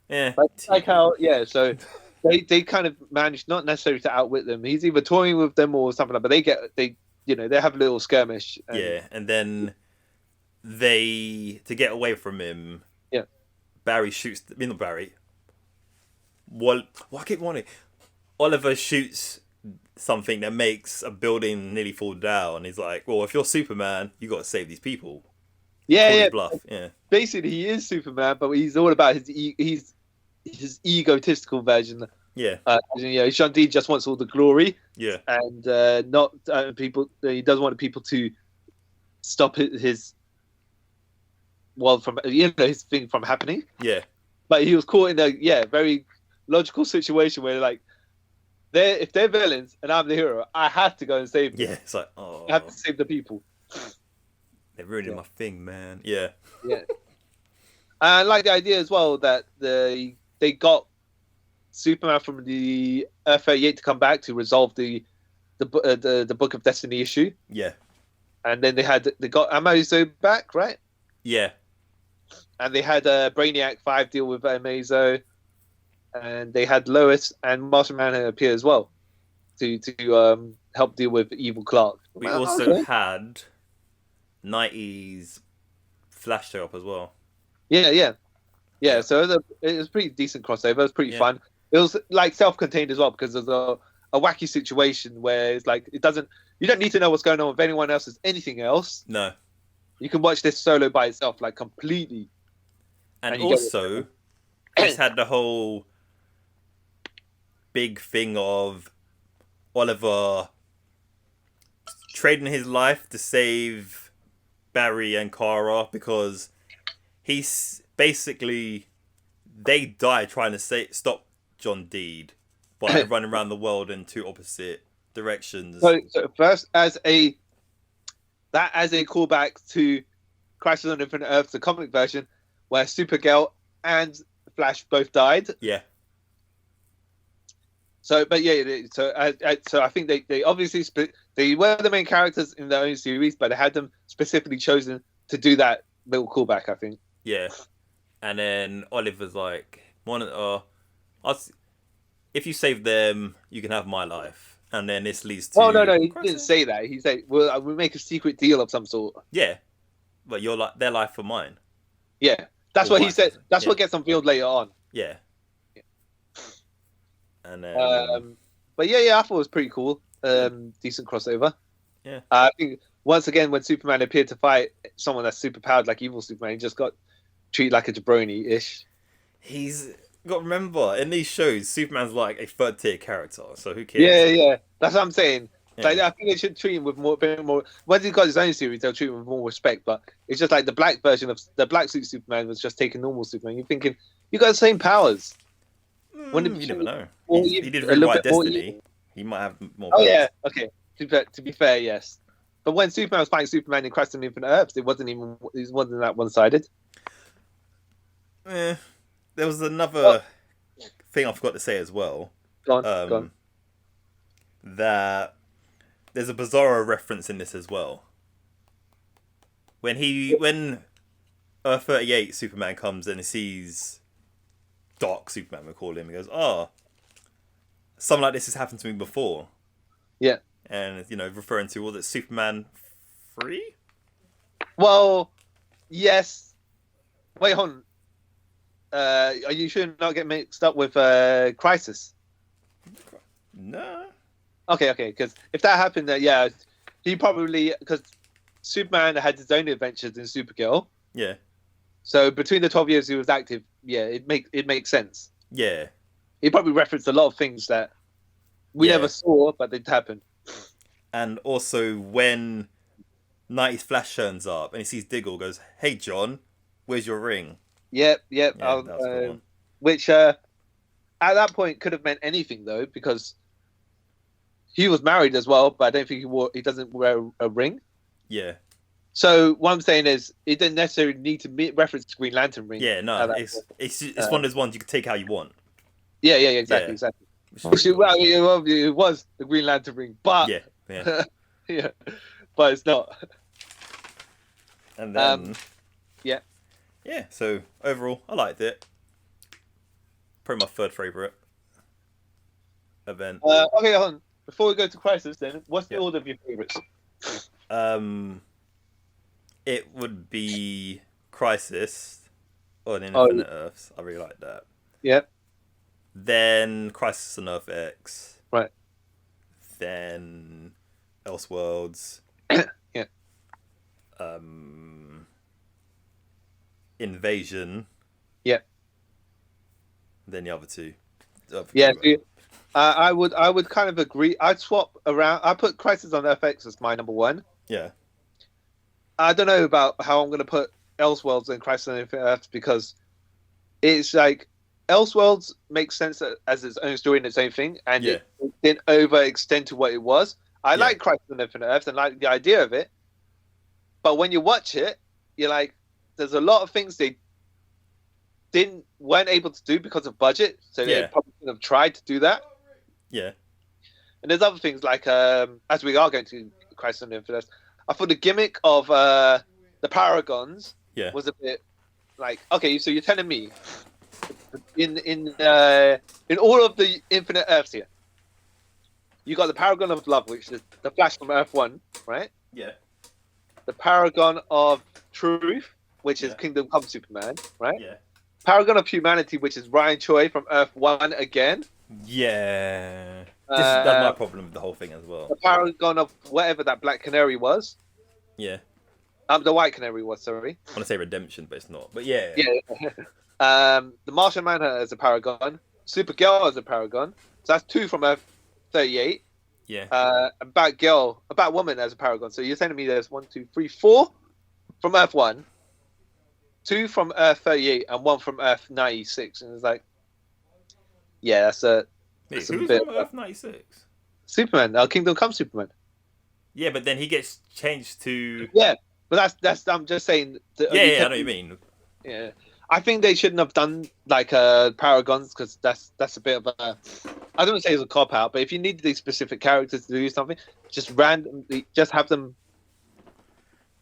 Yeah. Like how, so they kind of managed not necessarily to outwit them. He's either toying with them or something like that. But they have a little skirmish. And then to get away from him. Yeah. Barry shoots. Not Barry. What I keep wanting. Oliver shoots something that makes a building nearly fall down. He's like, well, if you're Superman, you got to save these people. Yeah. Bluff. Yeah. Basically, he is Superman, but he's all about his egotistical version. Yeah. Sean Dean just wants all the glory. Yeah. And not people. He doesn't want people to stop his from his thing from happening. Yeah. But he was caught in a very logical situation where like. If they're villains and I'm the hero, I have to go and save them. Yeah, it's like, oh. I have to save the people. They're ruining my thing, man. Yeah. Yeah. I like the idea as well that they got Superman from the Earth 38 to come back to resolve the Book of Destiny issue. Yeah. And then they got Amazo back, right? Yeah. And they had Brainiac 5 deal with Amazo. And they had Lois and Martian Manhunter appear as well to help deal with Evil Clark. We also had 90s Flash show up as well. Yeah. So it was a pretty decent crossover. It was pretty fun. It was like self-contained as well because there's a wacky situation where it's like you don't need to know what's going on with anyone else's anything else. No. You can watch this solo by itself, like completely. And also, it's had the whole big thing of Oliver trading his life to save Barry and Kara because he's basically they die trying to stop John Deed by running around the world in two opposite directions. So first, as a callback to Crisis on Infinite Earths, the comic version, where Supergirl and Flash both died. Yeah. So I think they obviously they were the main characters in their own series, but they had them specifically chosen to do that little callback, I think. Yeah. And then Oliver's like, if you save them, you can have my life. And then this leads to... Oh, no, he didn't say that. He said, well, we'll make a secret deal of some sort. Yeah. But their life for mine. Yeah. That's what he said. That's what gets unveiled later on. Yeah. And then... but yeah, I thought it was pretty cool. Decent crossover. Yeah. I think, once again, when Superman appeared to fight someone that's super powered like evil Superman, he just got treated like a jabroni-ish. He's... got to remember, in these shows, Superman's like a third-tier character, so who cares? Yeah. That's what I'm saying. Yeah. Like, I think they should treat him with a bit more. Once he's got his own series, they'll treat him with more respect. But it's just like the black version of the black suit Superman was just taking normal Superman. You're thinking, you got the same powers. You never know. He did rewrite Destiny. He might have more powers. Oh, yeah. Okay. To be fair, yes. But when Superman was fighting Superman in Crisis on Infinite Earths, it wasn't that one-sided. There there was another thing I forgot to say as well. Go on. That there's a Bizarro reference in this as well. When Earth 38 Superman comes and he sees Doc Superman, we call him, he goes, "Oh, something like this has happened to me before." Yeah. And, referring to, was it Superman 3? Well, yes. Wait, hold on. Are you sure not get mixed up with Crisis? No. Okay. Because if that happened, yeah, he probably, because Superman had his own adventures in Supergirl. Yeah. So between the 12 years he was active, yeah, it makes sense. Yeah. He probably referenced a lot of things that we never saw, but they happened. And also when 90s Flash turns up and he sees Diggle, goes, "Hey John, where's your ring?" Yep. Yeah, that's cool. Which at that point could have meant anything though, because he was married as well, but I don't think he doesn't wear a ring. Yeah. So what I'm saying is, it didn't necessarily need to reference the Green Lantern ring. Yeah, no, it's one of those ones you can take how you want. Yeah, exactly. Well, it was the Green Lantern ring, but yeah, but it's not. And then yeah. So overall, I liked it. Probably my third favorite event. Okay, hold on. Before we go to Crisis, then, what's the order of your favorites? It would be Crisis on Infinite Earths. I really like that. Yep. Then Crisis on Earth X. Right. Then Elseworlds. Yeah. Invasion. Yep. Then the other two. Yeah. I would kind of agree. I'd swap around. I put Crisis on Earth X as my number one. Yeah. I don't know about how I'm going to put Elseworlds and Crisis on Infinite Earths, because it's like Elseworlds makes sense as its own story and its own thing, and it didn't overextend to what it was. I like Crisis on Infinite Earths and like the idea of it, but when you watch it, you're like, there's a lot of things they weren't able to do because of budget, so they probably could have tried to do that. Yeah. And there's other things like, as we are going to Crisis on Infinite Earths, I thought the gimmick of the Paragons was a bit like, okay, so you're telling me in all of the Infinite Earths here, you got the Paragon of Love, which is the Flash from Earth 1, right? Yeah. The Paragon of Truth, which is Kingdom Come Superman, right? Yeah. Paragon of Humanity, which is Ryan Choi from Earth 1 again. Yeah. That's my problem with the whole thing as well. The Paragon of whatever that Black Canary was. Yeah. The White Canary was, sorry. I want to say Redemption, but it's not. But yeah. Yeah. The Martian Manhunter as a Paragon. Supergirl as a Paragon. So that's 2 from Earth 38. Yeah. Batwoman as a Paragon. So you're telling me there's 1, 2, 3, 4 from Earth 1, 2 from Earth 38, and 1 from Earth 96. And it's like, yeah, that's a who's from Earth 96? Superman, Kingdom Come Superman. Yeah, but then he gets changed to... Yeah, but that's I'm just saying... I know what you mean. Yeah. I think they shouldn't have done like Paragons, because that's a bit of a... I don't want to say it's a cop-out, but if you need these specific characters to do something, just randomly, just have them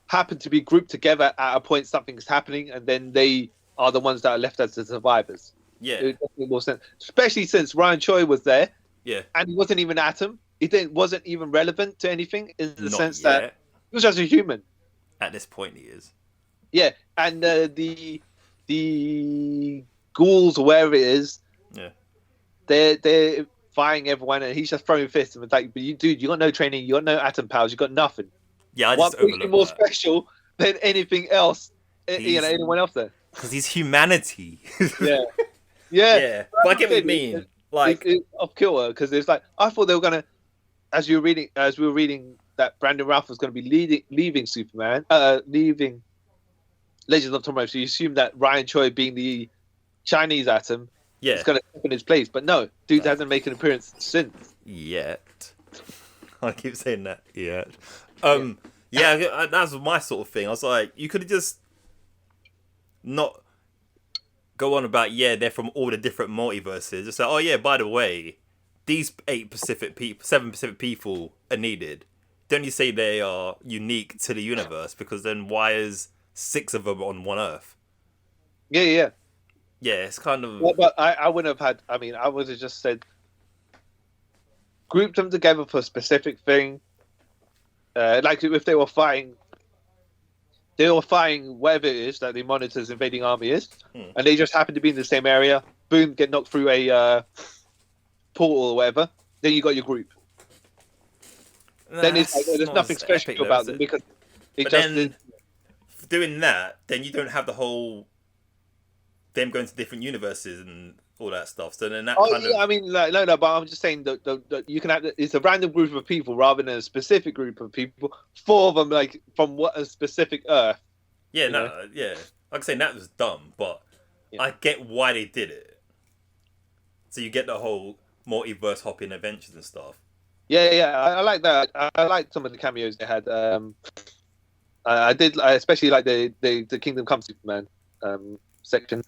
happen to be grouped together at a point something's happening, and then they are the ones that are left as the survivors. Yeah. It would make more sense. Especially since Ryan Choi was there. Yeah. And he wasn't even Atom. Wasn't even relevant to anything in the sense that he was just a human. At this point, he is. Yeah, and the ghouls or wherever it is, they're fighting everyone, and he's just throwing fists. And it's like, but you got no training, you got no atom powers, you got nothing. Yeah, I just overlooked that. What makes you more special than anything else? Anyone else there? Because he's humanity. Yeah. But I get what you mean. Like, it's off kilter, because it's like, I thought they were gonna, as we were reading that Brandon Routh was going to be leaving Superman, leaving Legends of Tomorrow. So you assume that Ryan Choi, being the Chinese Atom, is going to step in his place. But no, dude hasn't made an appearance since. Yet. I keep saying that. Yet. That's my sort of thing. I was like, you could have just not go on about, they're from all the different multiverses. It's like, oh yeah, by the way, these 7 Pacific people are needed. Don't you say they are unique to the universe? Because then why is 6 of them on one Earth? Yeah. Yeah, it's kind of... Well, but I wouldn't have had... I mean, I would have just said... Group them together for a specific thing. Like if they were fighting... They were fighting whatever it is that the Monitor's invading army is. And they just happen to be in the same area. Boom, get knocked through a portal or whatever. Then you got your group. Then it's like, there's nothing special about them because it just... doing that, then you don't have the whole... them going to different universes and all that stuff. So then that I mean, like, no, but I'm just saying that you can have it's a random group of people rather than a specific group of people. 4 of them, like from a specific Earth. Yeah, yeah. Like I say, that was dumb, but I get why they did it. So you get the whole multiverse hopping adventures and stuff. Yeah, I like that. I like some of the cameos they had. I especially like the Kingdom Come Superman section.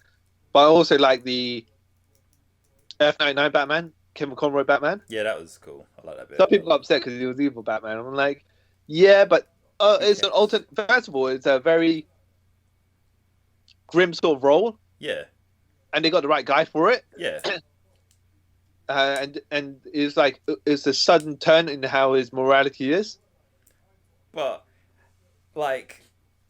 But I also like the F99 Batman, Kevin Conroy Batman. Yeah, that was cool. I like that bit. Some people are upset because he was evil Batman. I'm like, yeah, but it's an alternate. First of all, it's a very grim sort of role. Yeah. And they got the right guy for it. Yeah. And it's like it's a sudden turn in how his morality is. But like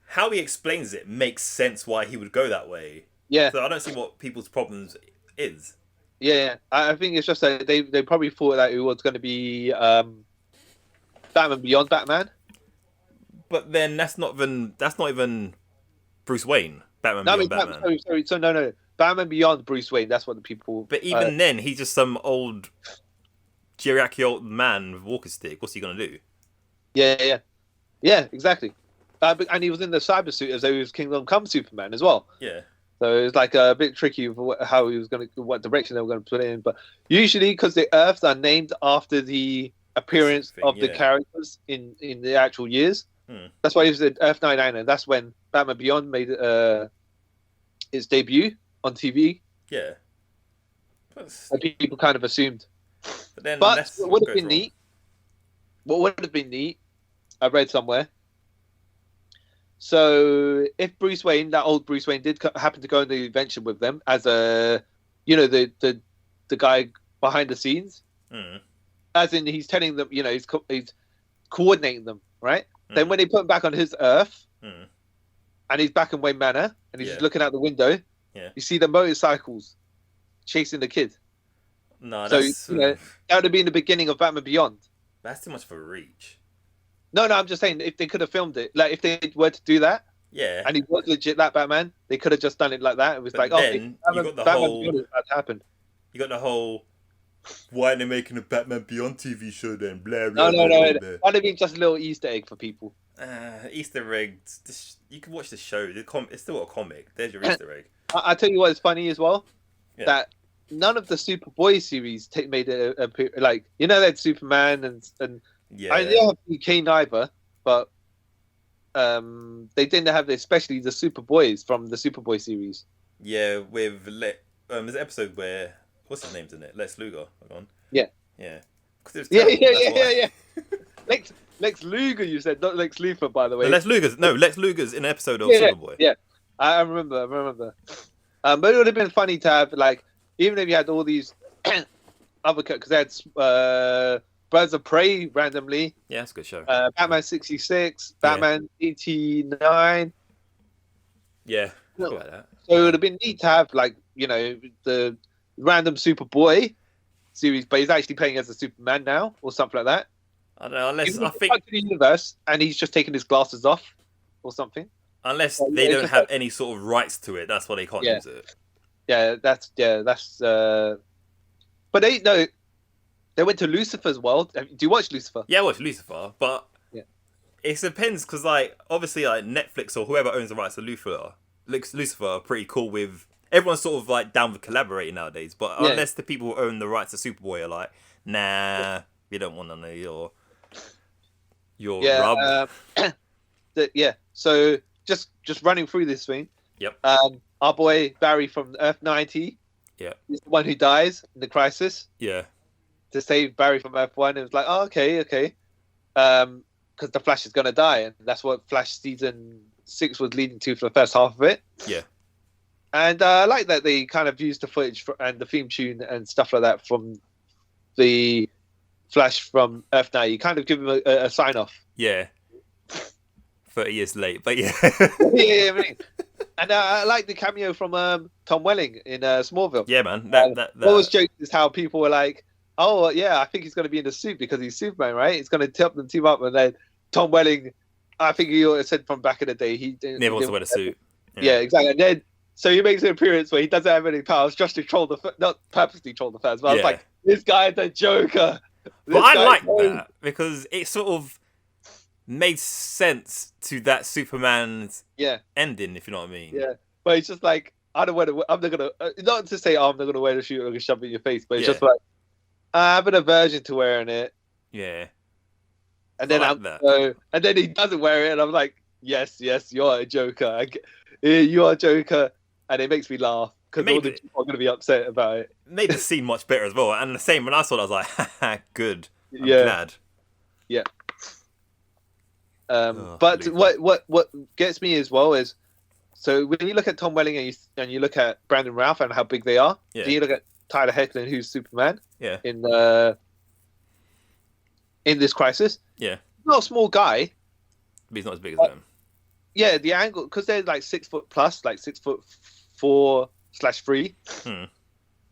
how he explains it makes sense why he would go that way. Yeah. So I don't see what people's problems is. Yeah. I think it's just that they probably thought that it was going to be Batman Beyond Batman. But then that's not even Bruce Wayne. Batman Beyond Batman. Sorry. So no. Batman Beyond Bruce Wayne. That's what the people. But even then, he's just some old geriatric old man with a walking stick. What's he gonna do? Yeah, exactly. And he was in the cyber suit as though he was Kingdom Come Superman as well. Yeah. So it was like a bit tricky how he was what direction they were going to put it in. But usually, because the Earths are named after the appearance of the characters in the actual years. That's why he was at Earth 99, and that's when Batman Beyond made its debut on TV. Yeah. And people kind of assumed. But what would have been neat? What would have been neat? I read somewhere. So if Bruce Wayne, that old Bruce Wayne, did happen to go on the adventure with them as the guy behind the scenes, as in he's telling them, he's coordinating them, right? Then when they put him back on his Earth, and he's back in Wayne Manor, and he's just looking out the window, you see the motorcycles chasing the kid. No, so that would have been the beginning of Batman Beyond. That's too much for a reach. No, I'm just saying if they could have filmed it, like if they were to do that, and he was legit that Batman, they could have just done it like that. It was but like, then you got the Batman whole. Beyond happened. You got the whole. Why are they making a Batman Beyond TV show then? Blah blah. No. That'd have been just a little Easter egg for people. Easter eggs. You can watch the show. It's still a comic. There's your Easter egg. I'll tell you what is funny as well. Yeah. That none of the Superboy series made a like they had Superman and I didn't have UK neither, but they didn't have especially the Superboys from the Superboy series. Yeah, with there's an episode where what's his name's in it? Lex Luger. Yeah. Yeah. Yeah. Lex Luger, you said, not Lex Luthor, by the way. Lex Luger's in an episode of Superboy. Yeah, I remember. But it would have been funny to have, like, even if you had all these other, because they had Birds of Prey randomly. Yeah, that's a good show. Batman 66, Batman 89. Yeah, like that. So it would have been neat to have, like, the random Superboy series, but he's actually playing as a Superman now, or something like that. I don't know, unless I think to the universe, and he's just taking his glasses off, or something. Unless they don't have any sort of rights to it, that's why they can't use it. Yeah, that's. But they went to Lucifer's world. Do you watch Lucifer? Yeah, I watch Lucifer, but it depends because, like, obviously, like Netflix or whoever owns the rights to Lucifer are pretty cool with. Everyone's sort of like down with collaborating nowadays, but unless the people who own the rights to Superboy are like, nah, we don't want none of your rub. So just running through this thing. Yep. our boy Barry from Earth 90 Yeah. is the one who dies in the crisis Yeah. to save Barry from Earth 1. It was like, oh, okay. Because the Flash is going to die. And that's what Flash season 6 was leading to for the first half of it. Yeah. And I like that they kind of used the footage and the theme tune and stuff like that from the Flash from Earth 90. You kind of give him a sign off. Yeah. 30 years late, but yeah. Yeah, I mean. And I like the cameo from Tom Welling in Smallville. Yeah, man. What was joked is how people were like, oh, yeah, I think he's going to be in the suit because he's Superman, right? He's going to help them team up. And then Tom Welling, I think he said from back in the day, he never wants to wear a suit. Yeah, exactly. And then, so he makes an appearance where he doesn't have any powers just to troll not purposely troll the fans, but I was like, this guy's a joker. But I like that because it sort of made sense to that Superman's ending, if you know what I mean. Yeah, but it's just like, I'm not gonna, not to say, I'm not gonna wear the suit or gonna shove it in your face, but it's just like, I have an aversion to wearing it. Yeah. And then and then he doesn't wear it, and I'm like, yes, you're a joker. You are a joker, and it makes me laugh because all the people are going to be upset about it. Made the scene much better as well. And the same when I saw it, I was like, haha, good. I'm glad. Yeah. But what gets me as well is, so when you look at Tom Welling and you look at Brandon Routh and how big they are, then you look at Tyler Hoechlin, who's Superman, in this crisis. Yeah. Not a small guy. But he's not as big as them. Yeah, the angle, because they're like 6 foot plus, like 6'4/3",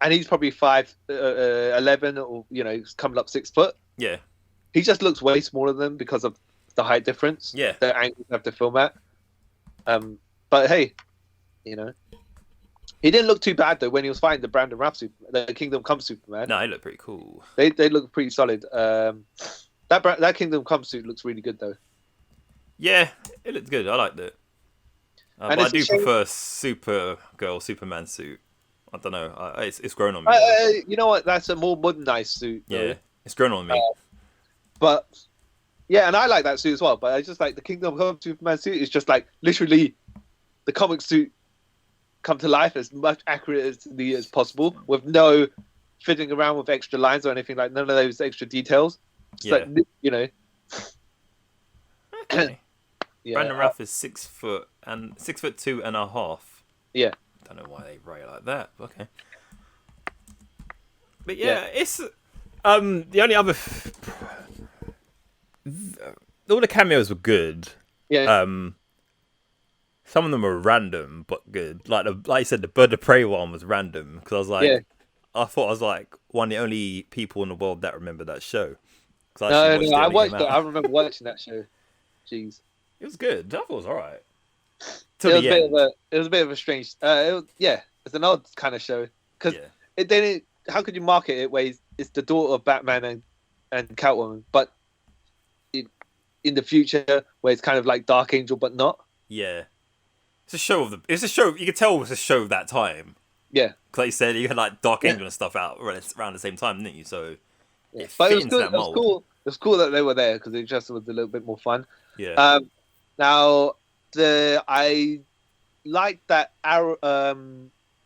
and he's probably 5'11", or coming up 6 foot. Yeah, he just looks way smaller than them because of the height difference. Yeah, the angles have to film at. But hey, he didn't look too bad though when he was fighting the Brandon Routh the Kingdom Come Superman. No, he looked pretty cool. They look pretty solid. That Kingdom Come suit looks really good though. Yeah, it looked good. I liked it. But I do prefer Superman suit. I don't know. It's grown on me. You know what? That's a more modernized suit. Though. Yeah, it's grown on me. But yeah, and I like that suit as well. But I just like the Kingdom Come Superman suit is just like literally the comic suit come to life as much accurately as possible with no fiddling around with extra lines or anything, like none of those extra details. Just like, Okay. Brandon Routh is 6 foot and 6'2.5". Yeah. Don't know why they write it like that. But okay. But it's the only other. All the cameos were good. Yeah. Some of them were random but good. Like you said, the Bird of Prey one was random because I was like, I thought I was like one of the only people in the world that remember that show. No, I watched it. I remember watching that show. Jeez. It was good. I thought it was alright. It was a bit of a strange. It's an odd kind of show because how could you market it where it's the daughter of Batman and Catwoman, but in the future where it's kind of like Dark Angel but not. Yeah, it's a show It's a show. You could tell it was a show of that time. Yeah, because like you said, you had like Dark Angel and stuff out around the same time, didn't you? So, but it was good. It was cool. It was cool that they were there because it just was a little bit more fun. Yeah. Now, I like that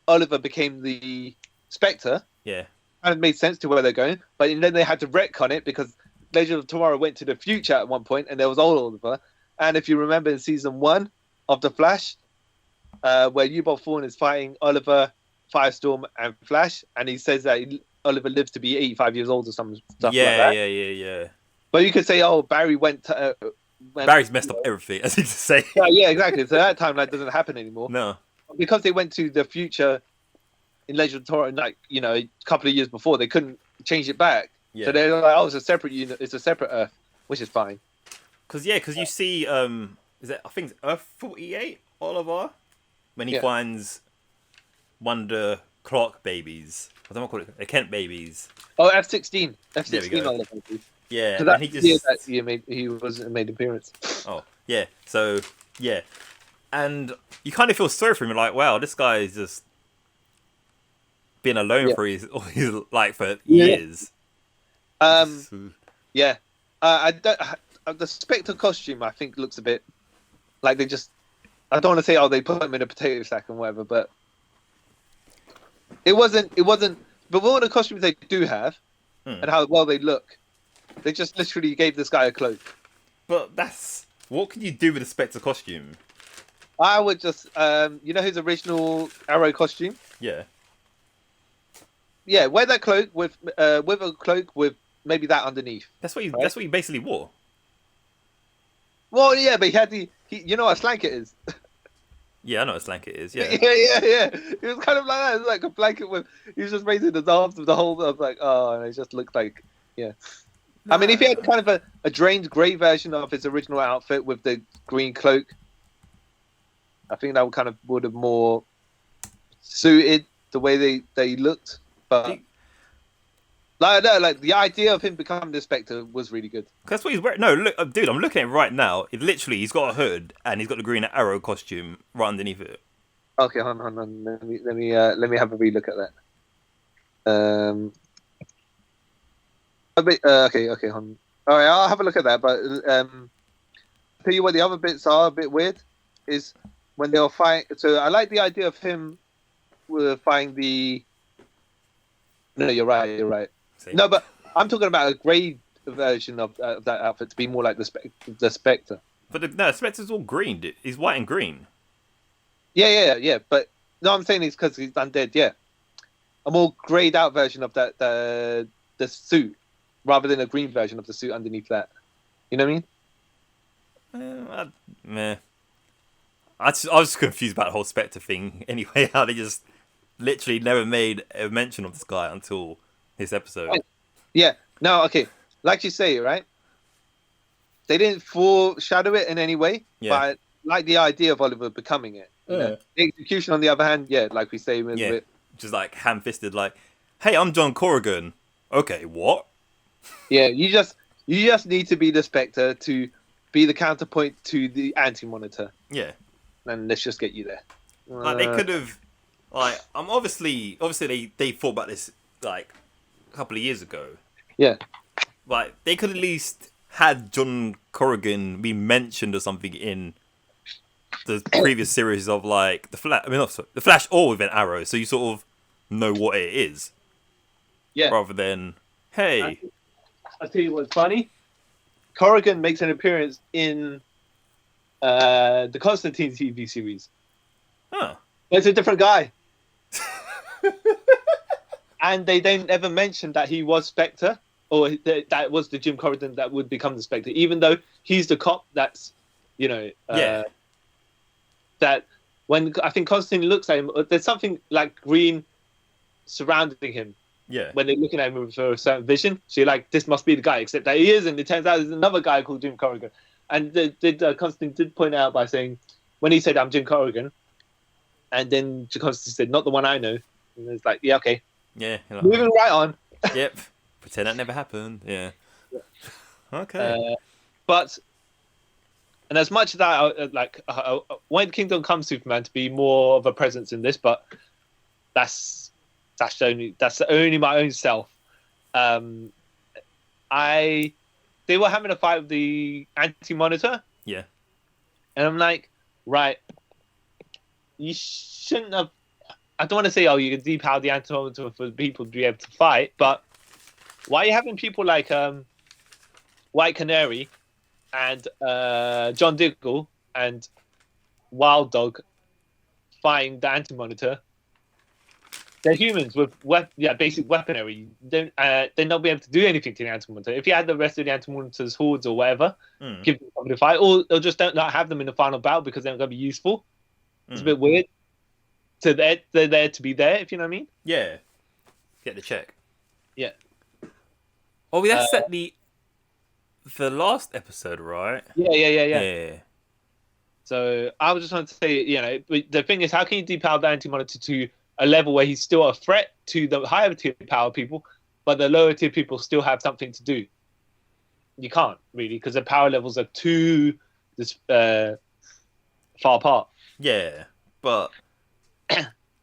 Oliver became the Spectre. Yeah. And it made sense to where they're going. But then they had to retcon it because Legend of Tomorrow went to the future at one point and there was old Oliver. And if you remember in season 1 of The Flash, where U-Bolt Thawne is fighting Oliver, Firestorm, and Flash, and he says that Oliver lives to be 85 years old or some stuff like that. Yeah. But you could say, Barry went to... Barry's messed up everything, as you say. Yeah, exactly. So that timeline doesn't happen anymore. No. Because they went to the future in Legend of Tomorrow, like, a couple of years before, they couldn't change it back. Yeah. So they're like, it's a separate unit, it's a separate Earth, which is fine. Because you see, I think it's Earth 48, Oliver, when he finds Wonder Clark babies. I don't know what to call it. They're Kent babies. Oh, F-16. F-16 Oliver babies. Yeah, and he made appearance. Oh, yeah. So, yeah. And you kind of feel sorry for him. Like, wow, this guy is just been alone for years. The Spectre costume, I think, looks a bit like they just... I don't want to say they put him in a potato sack and whatever, but it wasn't. But all the costumes they do have and how well they look, they just literally gave this guy a cloak. But what can you do with a Spectre costume? I would just, his original Arrow costume. Yeah. Yeah, wear that cloak with a cloak with maybe that underneath. That's what he basically wore. Well, yeah, but he had you know what a slanket is? Yeah, I know what a slanket is. Yeah. yeah. It was kind of like that. It was like a blanket with. He was just raising his arms with the whole. I was like, oh, and it just looked like, yeah. I mean, if he had kind of a drained grey version of his original outfit with the green cloak, I think that would have more suited the way they looked. But like the idea of him becoming the Spectre was really good. That's what he's wearing. No, look, dude, I'm looking at it right now. He's got a hood and he's got the Green Arrow costume right underneath it. Okay, hold on. Let me have a relook at that. Okay, hold on. All right, I'll have a look at that. But tell you what, the other bits are a bit weird. Is when they'll fight. So I like the idea of him fighting the. No, you're right. See? No, but I'm talking about a grey version of that outfit to be more like the Spectre. But no, Spectre's all green. Dude. He's white and green. Yeah. But no, I'm saying it's because he's undead. Yeah, a more greyed out version of that the suit, rather than a green version of the suit underneath that. You know what I mean? Meh. I was confused about the whole Spectre thing. Anyway, how they just literally never made a mention of this guy until this episode. Yeah. No. Okay. Like you say, right? They didn't foreshadow it in any way, but I like the idea of Oliver becoming it. You know? The execution, on the other hand, like we say, was a bit... just like ham-fisted, like, "Hey, I'm John Corrigan." Okay, what? Yeah, you just need to be the Spectre to be the counterpoint to the Anti-Monitor. Yeah. And let's just get you there. Like they could have, like, obviously they thought about this like a couple of years ago. Yeah. Like they could at least had John Corrigan be mentioned or something in the previous series of like the Flash. I mean, not the Flash or Event Arrow, so you sort of know what it is. Yeah. Rather than, hey. I'll tell you what's funny. Corrigan makes an appearance in the Constantine TV series. Huh. It's a different guy. And they don't ever mention that he was Spectre, or that was the Jim Corrigan that would become the Spectre, even though he's the cop that's, that when I think Constantine looks at him, there's something like green surrounding him. Yeah. When they're looking at him for a certain vision, so you're like, this must be the guy, except that he isn't. It turns out there's another guy called Jim Corrigan. And Constantine did point out by saying, when he said, "I'm Jim Corrigan," and then Constantine said, "Not the one I know." And it's like, yeah, okay. Yeah. Moving right on. Yep. Pretend that never happened. Yeah. Okay. And as much as that, I want Kingdom Come Superman to be more of a presence in this, but that's only my own self. They were having a fight with the Anti-Monitor. Yeah. And I'm like, right, you shouldn't have. I don't want to say, oh, you can depower the Anti-Monitor for people to be able to fight, but why are you having people like White Canary and John Diggle and Wild Dog fighting the Anti-Monitor? They're humans with basic weaponry. They're not be able to do anything to the Anti-Monitor. If you had the rest of the Anti-Monitor's hordes or whatever, give them something to fight, or they'll just not have them in the final battle because they're not going to be useful. It's a bit weird. So they're there to be there, if you know what I mean. Yeah. Get the check. Yeah. Oh, that's set the last episode, right? Yeah. So I was just trying to say, the thing is, how can you depower the Anti-Monitor to a level where he's still a threat to the higher tier power people, but the lower tier people still have something to do? You can't really, because the power levels are too far apart. Yeah, but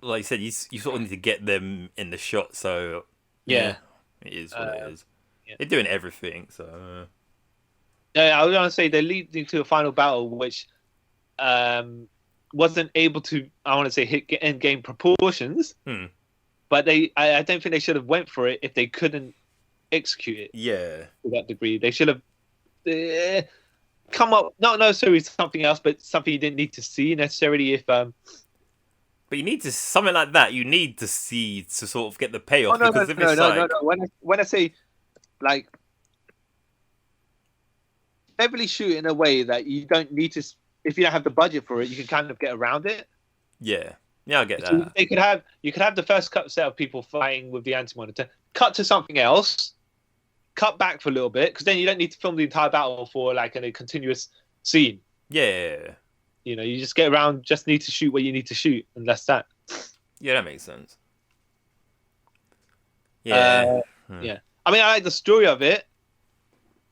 like you said, you sort of need to get them in the shot. So it is what it is. Yeah. They're doing everything. So I was gonna say they're leading to a final battle, which wasn't able to, I want to say, hit end game proportions. But I don't think they should have went for it if they couldn't execute it. Yeah. To that degree, they should have come up not necessarily something else, but something you didn't need to see necessarily. If But you need to something like that. You need to see to sort of get the payoff. no. When I say like heavily shoot in a way that you don't need to, if you don't have the budget for it, you can kind of get around it. Yeah. Yeah, I get So that. you could have the first set of people fighting with the anti-monitor, cut to something else, cut back for a little bit, because then you don't need to film the entire battle for like a continuous scene. Yeah. You know, you just get around, just need to shoot what you need to shoot, and that's that. Yeah, that makes sense. Yeah. Yeah. I mean, I like the story of it,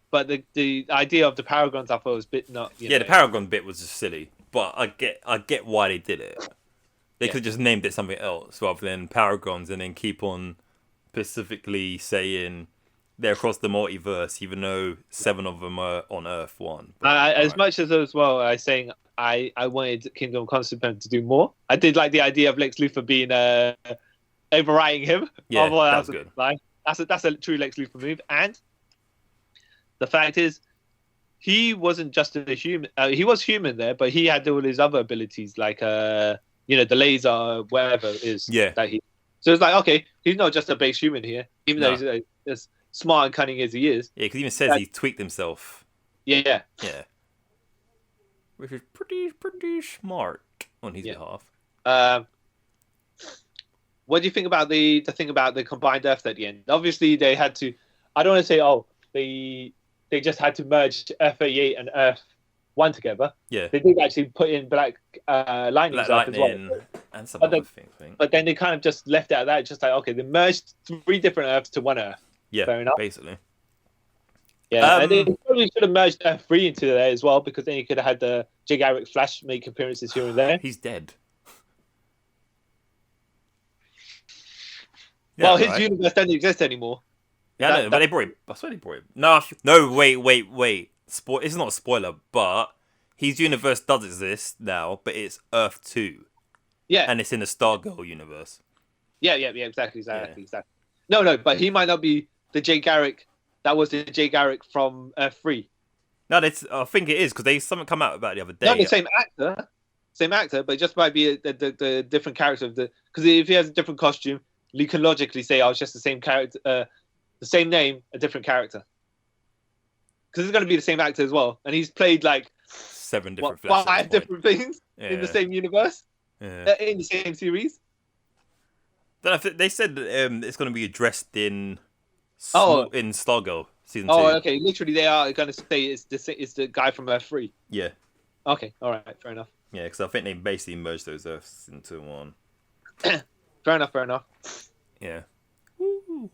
but the idea of the Paragons I thought was a bit not. The Paragon bit was just silly, but I get why they did it. They could have just named it something else rather than Paragons and then keep on specifically saying they're across the multiverse, even though 7 of them are on Earth 1. As much as well, I was saying I wanted Kingdom of Constantine to do more. I did like the idea of Lex Luthor being overriding him. Yeah, that's good. That's a true Lex Luthor move. And the fact is, he wasn't just a human. He was human there, but he had all his other abilities, like the laser, whatever it is. Yeah. So it's like, okay, he's not just a base human here, even though he's as smart and cunning as he is. Yeah, because he even says he tweaked himself. Yeah. Yeah. Which is pretty smart on his behalf. What do you think about the thing about the combined Earths at the end? Obviously, they had to. I don't want to say, they just had to merge Earth 38 and Earth 1 together. Yeah. They did actually put in Black Lightning as well. And some other things, I think. But then they kind of just left it at that. Just like, okay, they merged 3 different Earths to one Earth. Yeah, fair enough. Basically. Yeah, and they probably should have merged Earth 3 into there as well, because then you could have had the Jay Garrick Flash make appearances here and there. He's dead. Well, his universe doesn't exist anymore. Yeah, I know, but they brought him. I swear they brought him. No, wait. It's not a spoiler, but his universe does exist now, but it's Earth 2. Yeah. And it's in the Stargirl universe. Yeah, exactly. No, but he might not be the Jay Garrick. That was the Jay Garrick from Earth 3. No, I think it is, because something come out about it the other day. No, the same actor, but it just might be the different character of the. Because if he has a different costume, you can logically say, "Oh, it's just the same character, the same name, a different character." Because it's going to be the same actor as well, and he's played like 7 different Flashes 5 different things in the same universe, in the same series. They said that, it's going to be addressed in Stargirl season 2. Oh, okay. Literally, they are going to say it's the guy from Earth 3. Yeah. Okay. All right. Fair enough. Yeah, because I think they basically merged those Earths into one. Fair enough. Yeah. Woo.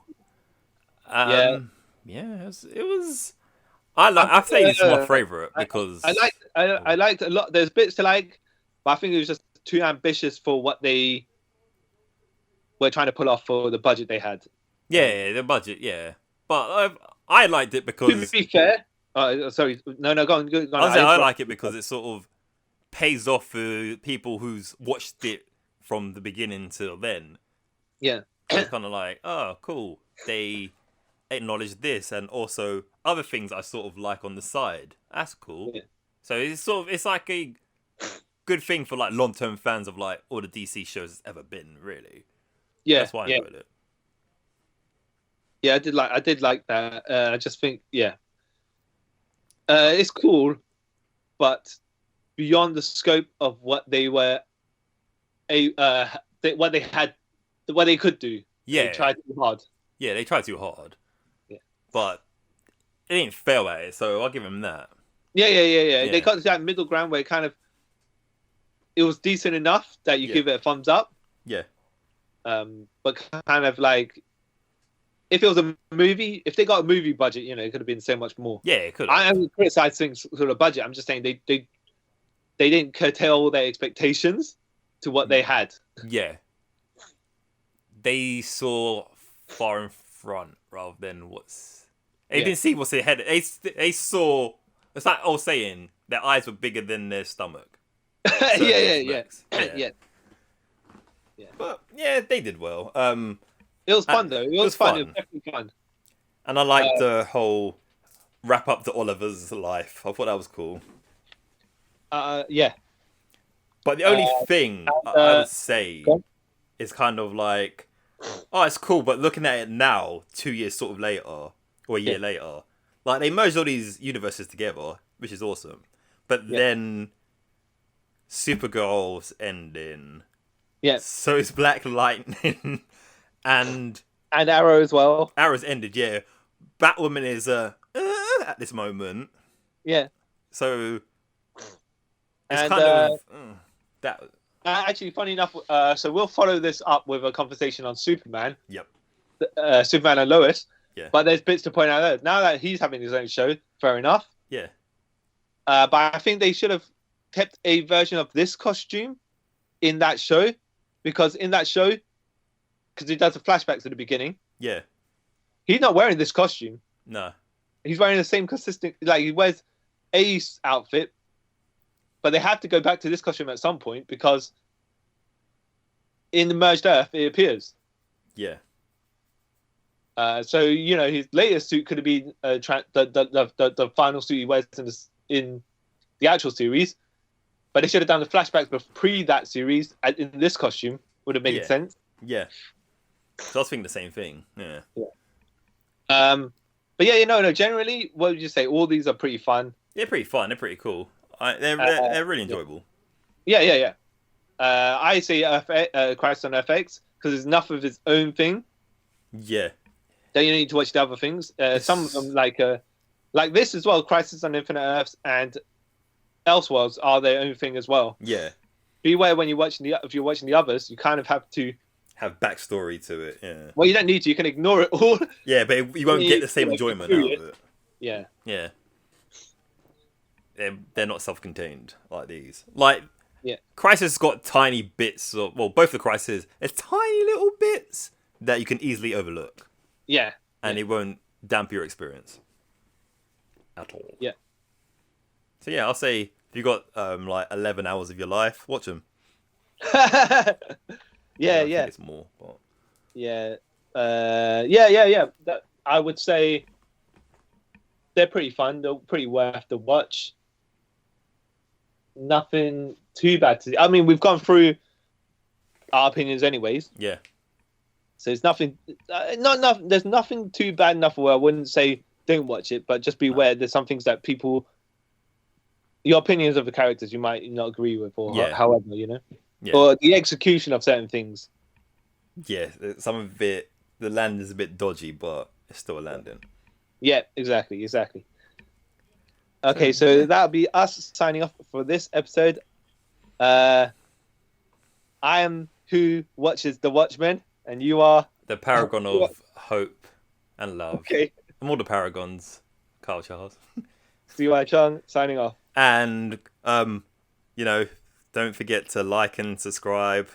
Yeah. It was. I think it's my favorite because I liked a lot. There's bits to like, but I think it was just too ambitious for what they were trying to pull off for the budget they had. Yeah, the budget. Yeah, but I liked it because. To be fair, sorry, no, go on. I like it because it sort of pays off for people who's watched it from the beginning till then. Yeah, it's kind of like, oh, cool. They acknowledge this and also other things I sort of like on the side. That's cool. Yeah. So it's like a good thing for like long-term fans of like all the DC shows it's ever been, really. Yeah, that's why I enjoyed it. Yeah, I did like that. I just think, it's cool, but beyond the scope of what they were, what they could do. Yeah, they tried too hard. Yeah, they tried too hard. Yeah, but they didn't fail at it, so I'll give them that. Yeah. They got to that middle ground where it was decent enough that you give it a thumbs up. Yeah. But kind of like, if it was a movie, if they got a movie budget, it could have been so much more. Yeah, it could. I haven't criticized things sort of budget. I'm just saying they didn't curtail their expectations to what they had. Yeah. They saw far in front rather than what's. They didn't see what's ahead. They saw. It's like saying their eyes were bigger than their stomach. Netflix. Yeah. Yeah. But yeah, they did well. It was fun though. It was fun. It was definitely fun. And I liked the whole wrap up to Oliver's life. I thought that was cool. Yeah. But the only thing I would say is kind of like, oh, it's cool, but looking at it now, 2 years sort of later, or a year later, like they merged all these universes together, which is awesome. But then Supergirl's ending. Yeah. So is Black Lightning. And Arrow as well. Arrow's ended, yeah. Batwoman is at this moment. Yeah. So it's and, kind of that. Actually, funny enough, so we'll follow this up with a conversation on Superman. Yep. Superman and Lois. Yeah. But there's bits to point out there. Now that he's having his own show, fair enough. Yeah. But I think they should have kept a version of this costume in that show, because in that show, because he does the flashbacks at the beginning. Yeah. He's not wearing this costume. No. He's wearing the same consistent, like he wears Ace outfit, but they have to go back to this costume at some point because in the merged Earth it appears. Yeah. So his latest suit could have been the final suit he wears in the actual series, but they should have done the flashbacks pre that series in this costume. Would have made sense. Yeah. So I was thinking the same thing. Yeah. But yeah, generally, what would you say? All these are pretty fun. They're pretty fun. They're pretty cool. They're really enjoyable. Yeah. I say Crisis on FX because it's enough of his own thing. Yeah. Then you need to watch the other things. Some of them, like this as well, Crisis on Infinite Earths and Elseworlds are their own thing as well. Yeah. Beware when if you're watching the others, you kind of have to have backstory to it. Yeah. Well, you don't need to. You can ignore it all. Yeah, but you won't get the same enjoyment out of it. Yeah. Yeah. They're not self-contained like these. Like, Crisis has got tiny bits of, both the Crisis, there's tiny little bits that you can easily overlook. Yeah. And it won't damp your experience at all. Yeah. So yeah, I'll say if you got 11 hours of your life, watch them. Yeah. I think it's more, but yeah. Yeah. I would say they're pretty fun. They're pretty worth the watch. Nothing too bad to. I mean, we've gone through our opinions, anyways. Yeah. So it's nothing. There's nothing too bad enough where I wouldn't say don't watch it, but just beware. There's some things that people, your opinions of the characters, you might not agree with, or however, or the execution of certain things. Yeah, some of it, the landing is a bit dodgy, but it's still a landing. Yeah, exactly. Okay, so that'll be us signing off for this episode. I am who watches The Watchmen, and you are the paragon of hope and love. Okay. I'm all the paragons, Carl Charles. CY Chung signing off. And don't forget to like and subscribe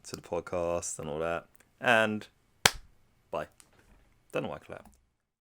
to the podcast and all that. And bye. Don't know why I clapped.